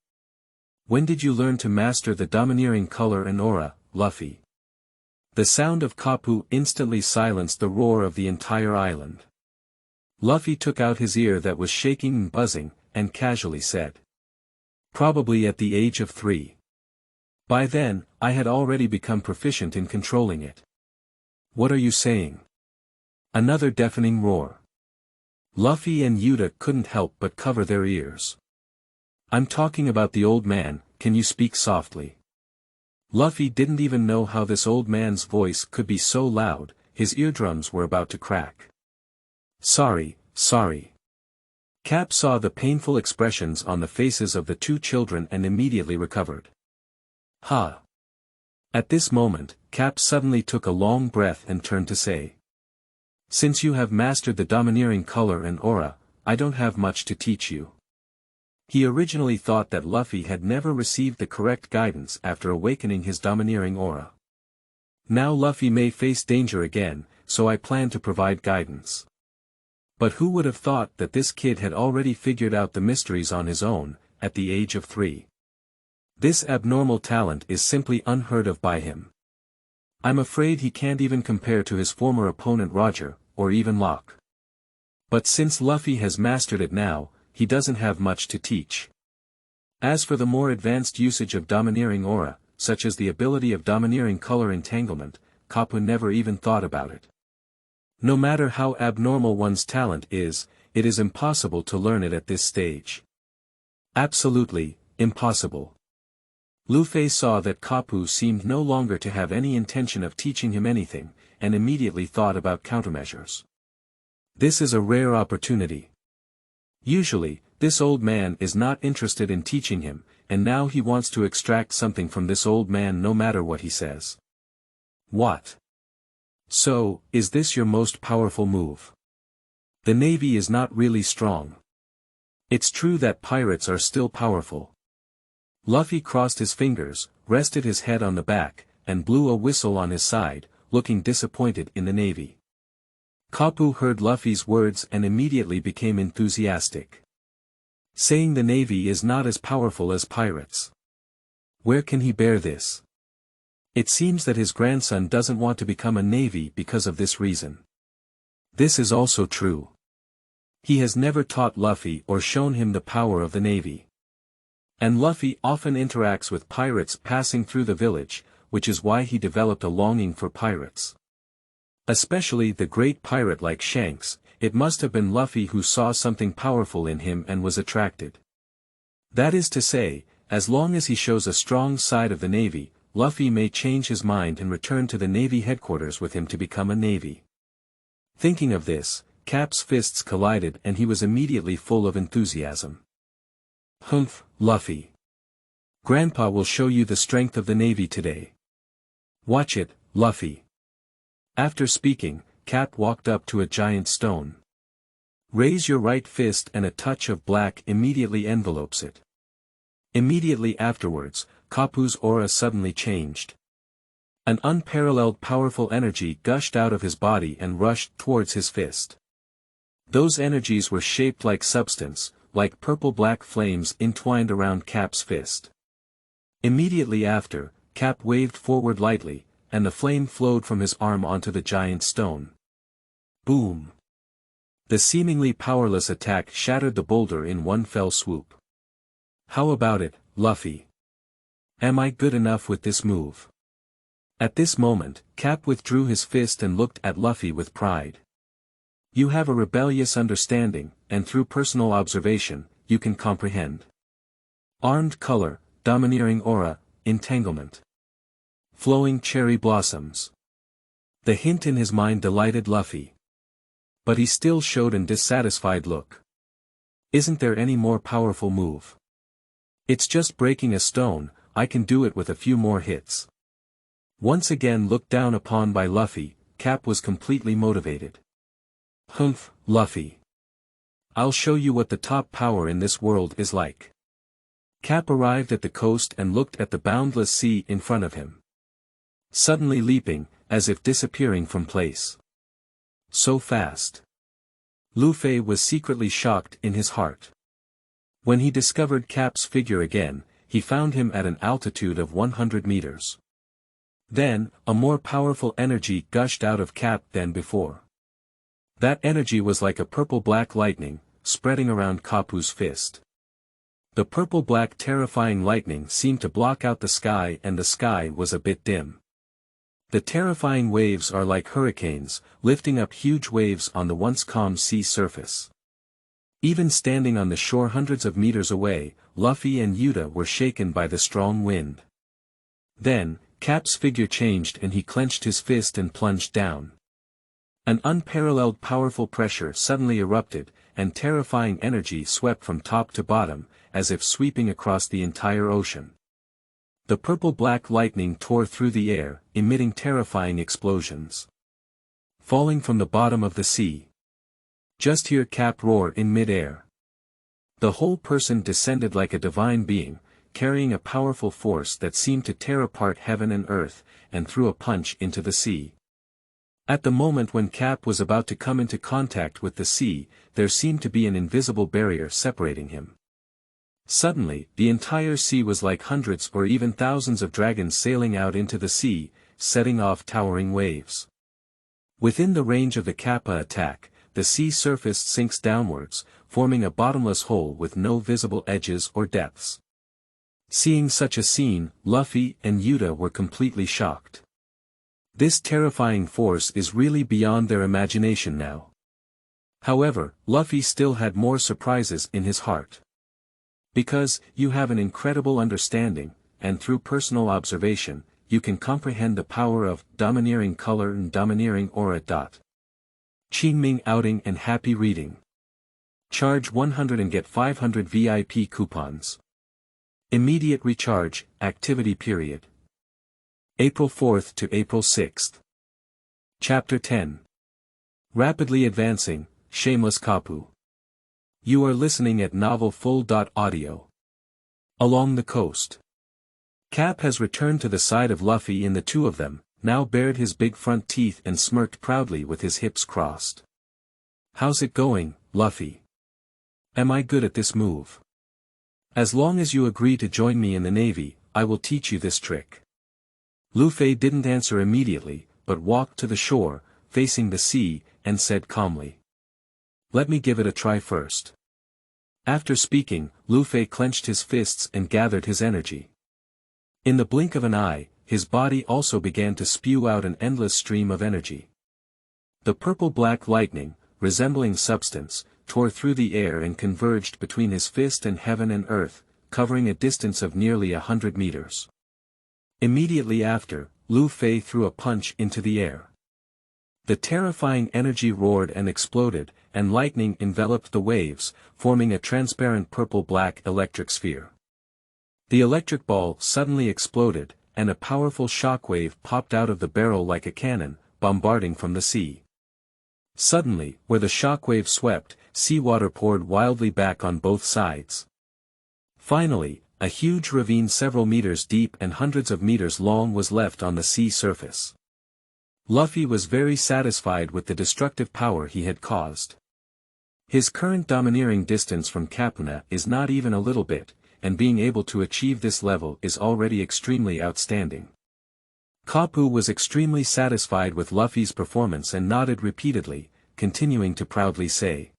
When did you learn to master the domineering color and aura, Luffy? The sound of Kapu instantly silenced the roar of the entire island. Luffy took out his ear that was shaking and buzzing, and casually said. Probably at the age of 3. By then, I had already become proficient in controlling it. What are you saying? Another deafening roar. Luffy and Yuta couldn't help but cover their ears. I'm talking about the old man, can you speak softly? Luffy didn't even know how this old man's voice could be so loud, his eardrums were about to crack. Sorry. Cap saw the painful expressions on the faces of the two children and immediately recovered. Ha! At this moment, Cap suddenly took a long breath and turned to say. Since you have mastered the domineering color and aura, I don't have much to teach you. He originally thought that Luffy had never received the correct guidance after awakening his domineering aura. Now Luffy may face danger again, so I plan to provide guidance. But who would have thought that this kid had already figured out the mysteries on his own, at the age of 3. This abnormal talent is simply unheard of by him. I'm afraid he can't even compare to his former opponent Roger, or even Locke. But since Luffy has mastered it now, he doesn't have much to teach. As for the more advanced usage of domineering aura, such as the ability of domineering color entanglement, Kapu never even thought about it. No matter how abnormal one's talent is, it is impossible to learn it at this stage. Absolutely, impossible. Luffy saw that Kapu seemed no longer to have any intention of teaching him anything, and immediately thought about countermeasures. This is a rare opportunity. Usually, this old man is not interested in teaching him, and now he wants to extract something from this old man no matter what he says. What? So, is this your most powerful move? The navy is not really strong. It's true that pirates are still powerful. Luffy crossed his fingers, rested his head on the back, and blew a whistle on his side, looking disappointed in the navy. Kapu heard Luffy's words and immediately became enthusiastic. Saying the navy is not as powerful as pirates. Where can he bear this? It seems that his grandson doesn't want to become a navy because of this reason. This is also true. He has never taught Luffy or shown him the power of the navy. And Luffy often interacts with pirates passing through the village, which is why he developed a longing for pirates. Especially the great pirate like Shanks, it must have been Luffy who saw something powerful in him and was attracted. That is to say, as long as he shows a strong side of the navy, Luffy may change his mind and return to the navy headquarters with him to become a navy. Thinking of this, Cap's fists collided and he was immediately full of enthusiasm. Humph, Luffy. Grandpa will show you the strength of the navy today. Watch it, Luffy. After speaking, Cap walked up to a giant stone. Raise your right fist and a touch of black immediately envelopes it. Immediately afterwards, Kapu's aura suddenly changed. An unparalleled powerful energy gushed out of his body and rushed towards his fist. Those energies were shaped like substance, like purple-black flames entwined around Cap's fist. Immediately after, Cap waved forward lightly, and the flame flowed from his arm onto the giant stone. Boom! The seemingly powerless attack shattered the boulder in one fell swoop. How about it, Luffy? Am I good enough with this move? At this moment, Cap withdrew his fist and looked at Luffy with pride. You have a rebellious understanding, and through personal observation, you can comprehend. Armed color, domineering aura, entanglement. Flowing cherry blossoms. The hint in his mind delighted Luffy. But he still showed an dissatisfied look. Isn't there any more powerful move? It's just breaking a stone, I can do it with a few more hits. Once again looked down upon by Luffy, Cap was completely motivated. Humph, Luffy. I'll show you what the top power in this world is like. Cap arrived at the coast and looked at the boundless sea in front of him. Suddenly leaping, as if disappearing from place. So fast. Luffy was secretly shocked in his heart. When he discovered Cap's figure again, he found him at an altitude of 100 meters. Then, a more powerful energy gushed out of Cap than before. That energy was like a purple-black lightning, spreading around Kapu's fist. The purple-black terrifying lightning seemed to block out the sky and the sky was a bit dim. The terrifying waves are like hurricanes, lifting up huge waves on the once calm sea surface. Even standing on the shore hundreds of meters away, Luffy and Yuta were shaken by the strong wind. Then, Cap's figure changed and he clenched his fist and plunged down. An unparalleled powerful pressure suddenly erupted, and terrifying energy swept from top to bottom, as if sweeping across the entire ocean. The purple-black lightning tore through the air, emitting terrifying explosions. Falling from the bottom of the sea. Just hear Cap roar in mid-air. The whole person descended like a divine being, carrying a powerful force that seemed to tear apart heaven and earth, and threw a punch into the sea. At the moment when Cap was about to come into contact with the sea, there seemed to be an invisible barrier separating him. Suddenly, the entire sea was like hundreds or even thousands of dragons sailing out into the sea, setting off towering waves. Within the range of the Kappa attack, the sea surface sinks downwards, forming a bottomless hole with no visible edges or depths. Seeing such a scene, Luffy and Yuta were completely shocked. This terrifying force is really beyond their imagination now. However, Luffy still had more surprises in his heart. Because, you have an incredible understanding, and through personal observation, you can comprehend the power of domineering color and domineering aura. Qingming outing and happy reading. Charge 100 and get 500 VIP coupons. Immediate recharge, activity period. April 4th to April 6th. Chapter 10. Rapidly advancing, Shameless Kapu. You are listening at novelfull.audio. Along the coast. Cap has returned to the side of Luffy and the two of them, now bared his big front teeth and smirked proudly with his hips crossed. How's it going, Luffy? Am I good at this move? As long as you agree to join me in the Navy, I will teach you this trick. Lufei didn't answer immediately, but walked to the shore, facing the sea, and said calmly. Let me give it a try first. After speaking, Lufei clenched his fists and gathered his energy. In the blink of an eye, his body also began to spew out an endless stream of energy. The purple-black lightning, resembling substance, tore through the air and converged between his fist and heaven and earth, covering a distance of nearly 100 meters. Immediately after, Lufei threw a punch into the air. The terrifying energy roared and exploded, and lightning enveloped the waves, forming a transparent purple-black electric sphere. The electric ball suddenly exploded, and a powerful shockwave popped out of the barrel like a cannon, bombarding from the sea. Suddenly, where the shockwave swept, seawater poured wildly back on both sides. Finally, a huge ravine several meters deep and hundreds of meters long was left on the sea surface. Luffy was very satisfied with the destructive power he had caused. His current domineering distance from Kapu is not even a little bit, and being able to achieve this level is already extremely outstanding. Kapu was extremely satisfied with Luffy's performance and nodded repeatedly, continuing to proudly say.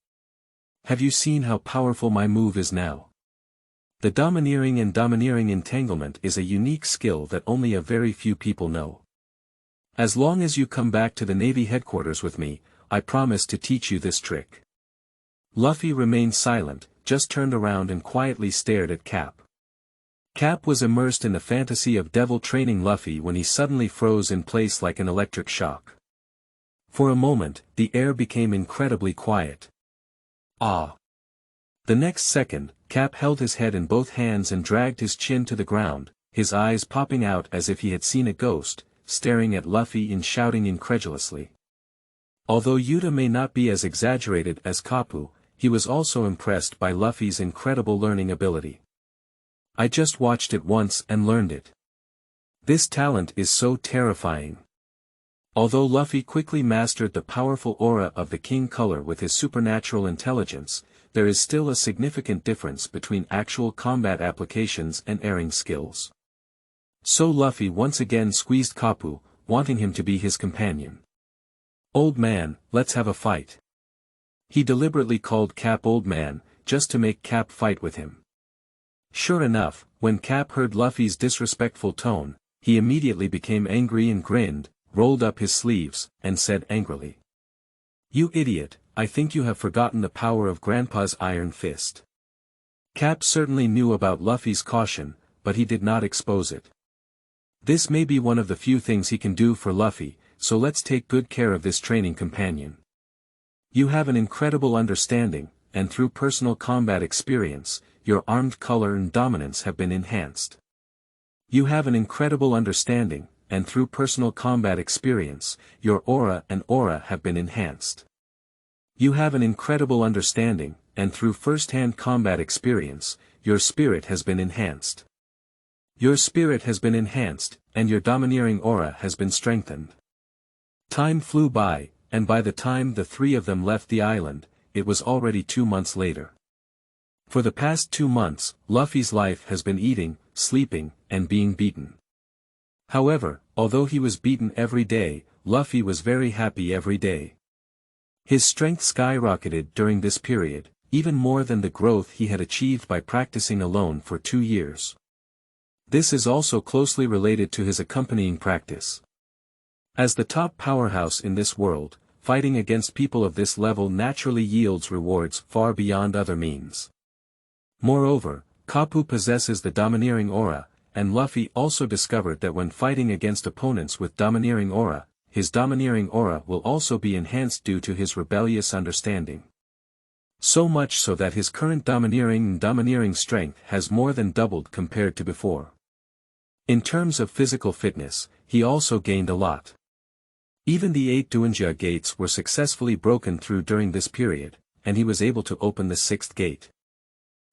Have you seen how powerful my move is now? The domineering and domineering entanglement is a unique skill that only a very few people know. As long as you come back to the Navy headquarters with me, I promise to teach you this trick. Luffy remained silent, just turned around and quietly stared at Cap. Cap was immersed in the fantasy of devil training Luffy when he suddenly froze in place like an electric shock. For a moment, the air became incredibly quiet. Ah! The next second, Cap held his head in both hands and dragged his chin to the ground, his eyes popping out as if he had seen a ghost, staring at Luffy and shouting incredulously. Although Yuta may not be as exaggerated as Kapu, he was also impressed by Luffy's incredible learning ability. I just watched it once and learned it. This talent is so terrifying. Although Luffy quickly mastered the powerful aura of the King color with his supernatural intelligence, there is still a significant difference between actual combat applications and airing skills. So Luffy once again squeezed Kapu, wanting him to be his companion. Old man, let's have a fight. He deliberately called Cap old man, just to make Cap fight with him. Sure enough, when Cap heard Luffy's disrespectful tone, he immediately became angry and grinned, rolled up his sleeves, and said angrily. You idiot, I think you have forgotten the power of Grandpa's iron fist. Cap certainly knew about Luffy's caution, but he did not expose it. This may be one of the few things he can do for Luffy, so let's take good care of this training companion. You have an incredible understanding, and through personal combat experience, your armed color and dominance have been enhanced. You have an incredible understanding, and through personal combat experience, your aura and aura have been enhanced. You have an incredible understanding, and through first-hand combat experience, your spirit has been enhanced. Your spirit has been enhanced, and your domineering aura has been strengthened. Time flew by, and by the time the three of them left the island, it was already 2 months later. For the past 2 months, Luffy's life has been eating, sleeping, and being beaten. However, although he was beaten every day, Luffy was very happy every day. His strength skyrocketed during this period, even more than the growth he had achieved by practicing alone for 2 years. This is also closely related to his accompanying practice. As the top powerhouse in this world, fighting against people of this level naturally yields rewards far beyond other means. Moreover, Kapu possesses the domineering aura, and Luffy also discovered that when fighting against opponents with domineering aura, his domineering aura will also be enhanced due to his rebellious understanding. So much so that his current domineering strength has more than doubled compared to before. In terms of physical fitness, he also gained a lot. Even the 8 Dunjia gates were successfully broken through during this period, and he was able to open the 6th gate.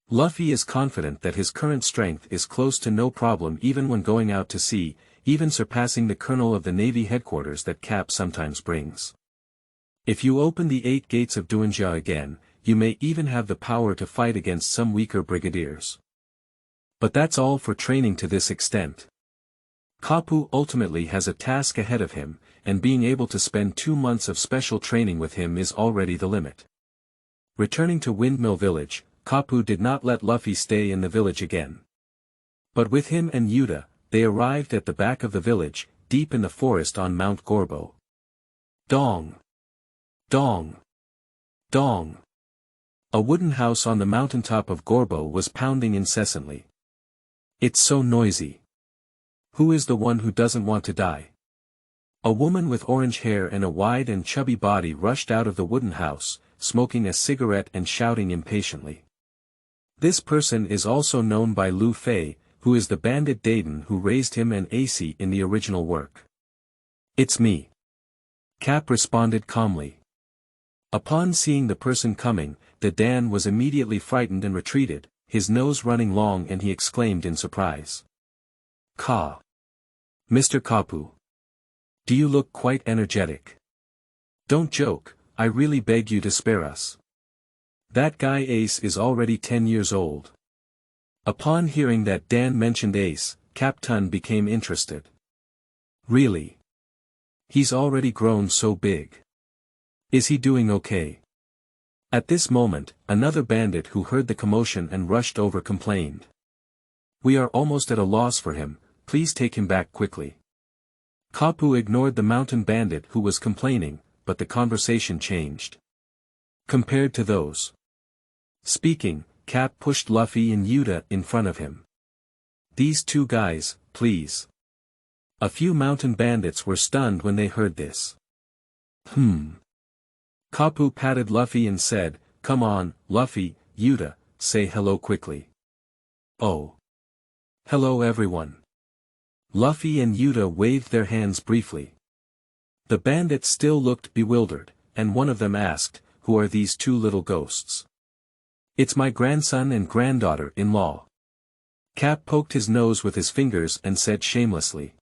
Luffy is confident that his current strength is close to no problem even when going out to sea, even surpassing the colonel of the Navy headquarters that Cap sometimes brings. If you open the 8 gates of Dunjia again, you may even have the power to fight against some weaker brigadiers. But that's all for training to this extent. Kapu ultimately has a task ahead of him, and being able to spend 2 months of special training with him is already the limit. Returning to Windmill Village, Kapu did not let Luffy stay in the village again. But with him and Yuta, they arrived at the back of the village, deep in the forest on Mount Gorbo. Dong! Dong! Dong! A wooden house on the mountaintop of Gorbo was pounding incessantly. It's so noisy. Who is the one who doesn't want to die? A woman with orange hair and a wide and chubby body rushed out of the wooden house, smoking a cigarette and shouting impatiently. This person is also known by Lufei, who is the bandit Daiden who raised him and Ace in the original work. It's me. Cap responded calmly. Upon seeing the person coming, the Dan was immediately frightened and retreated, his nose running long, and he exclaimed in surprise. Ka. Mr. Kapu. Do you look quite energetic? Don't joke, I really beg you to spare us. That guy Ace is already 10 years old. Upon hearing that Dan mentioned Ace, Captain became interested. Really? He's already grown so big. Is he doing okay? At this moment, another bandit who heard the commotion and rushed over complained. We are almost at a loss for him, please take him back quickly. Kapu ignored the mountain bandit who was complaining, but the conversation changed. Compared to those speaking, Cap pushed Luffy and Yuta in front of him. These 2 guys, please. A few mountain bandits were stunned when they heard this. Kapu patted Luffy and said, come on, Luffy, Yuta, say hello quickly. Oh. Hello everyone. Luffy and Yuta waved their hands briefly. The bandits still looked bewildered, and one of them asked, who are these 2 little ghosts? It's my grandson and granddaughter-in-law. Cap poked his nose with his fingers and said shamelessly.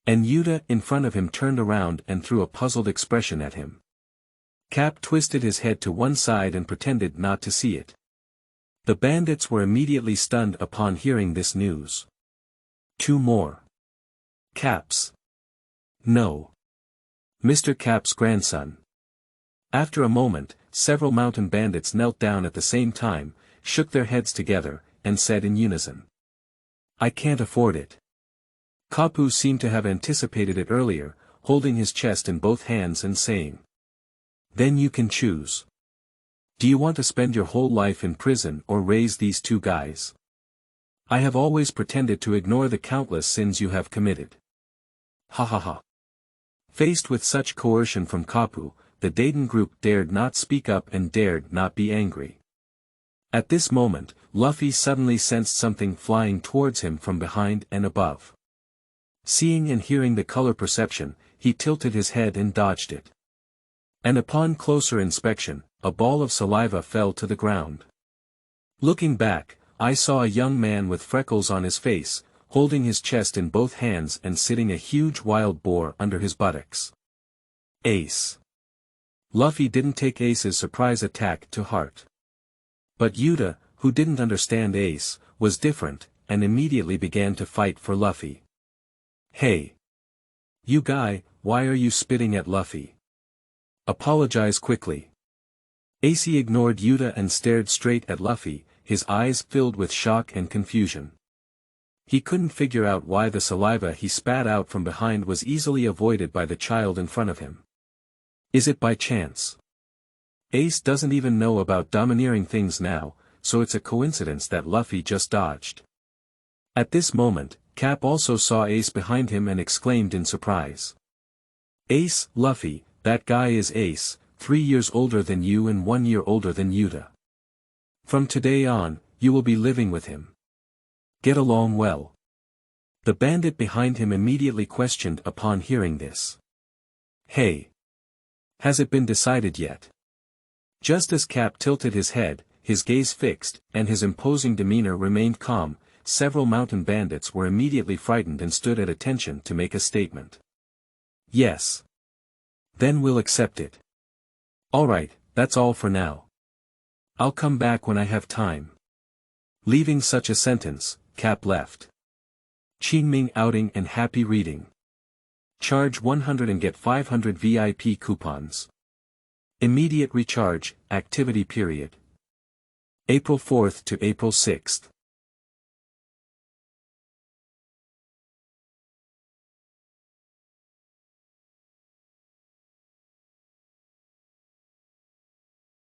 And Yuta in front of him turned around and threw a puzzled expression at him. Cap twisted his head to one side and pretended not to see it. The bandits were immediately stunned upon hearing this news. 2 more. Caps. No. Mr. Cap's grandson. After a moment, several mountain bandits knelt down at the same time, shook their heads together, and said in unison. I can't afford it. Kapu seemed to have anticipated it earlier, holding his chest in both hands and saying. Then you can choose. Do you want to spend your whole life in prison or raise these 2 guys? I have always pretended to ignore the countless sins you have committed. Ha ha ha. Faced with such coercion from Kapu, the Dayton group dared not speak up and dared not be angry. At this moment, Luffy suddenly sensed something flying towards him from behind and above. Seeing and hearing the color perception, he tilted his head and dodged it. And upon closer inspection, a ball of saliva fell to the ground. Looking back, I saw a young man with freckles on his face, holding his chest in both hands and sitting a huge wild boar under his buttocks. Ace. Luffy didn't take Ace's surprise attack to heart. But Yuta, who didn't understand Ace, was different, and immediately began to fight for Luffy. Hey! You guy, why are you spitting at Luffy? Apologize quickly. Ace ignored Yuta and stared straight at Luffy, his eyes filled with shock and confusion. He couldn't figure out why the saliva he spat out from behind was easily avoided by the child in front of him. Is it by chance? Ace doesn't even know about domineering things now, so it's a coincidence that Luffy just dodged. At this moment, Cap also saw Ace behind him and exclaimed in surprise. Ace, Luffy, that guy is Ace, 3 years older than you and 1 year older than Yuta. From today on, you will be living with him. Get along well. The bandit behind him immediately questioned upon hearing this. Hey! Has it been decided yet? Just as Cap tilted his head, his gaze fixed, and his imposing demeanor remained calm, several mountain bandits were immediately frightened and stood at attention to make a statement. Yes. Then we'll accept it. Alright, that's all for now. I'll come back when I have time. Leaving such a sentence, Cap left. Qingming outing and happy reading. Charge 100 and get 500 VIP coupons. Immediate recharge, activity period. April 4th to April 6th.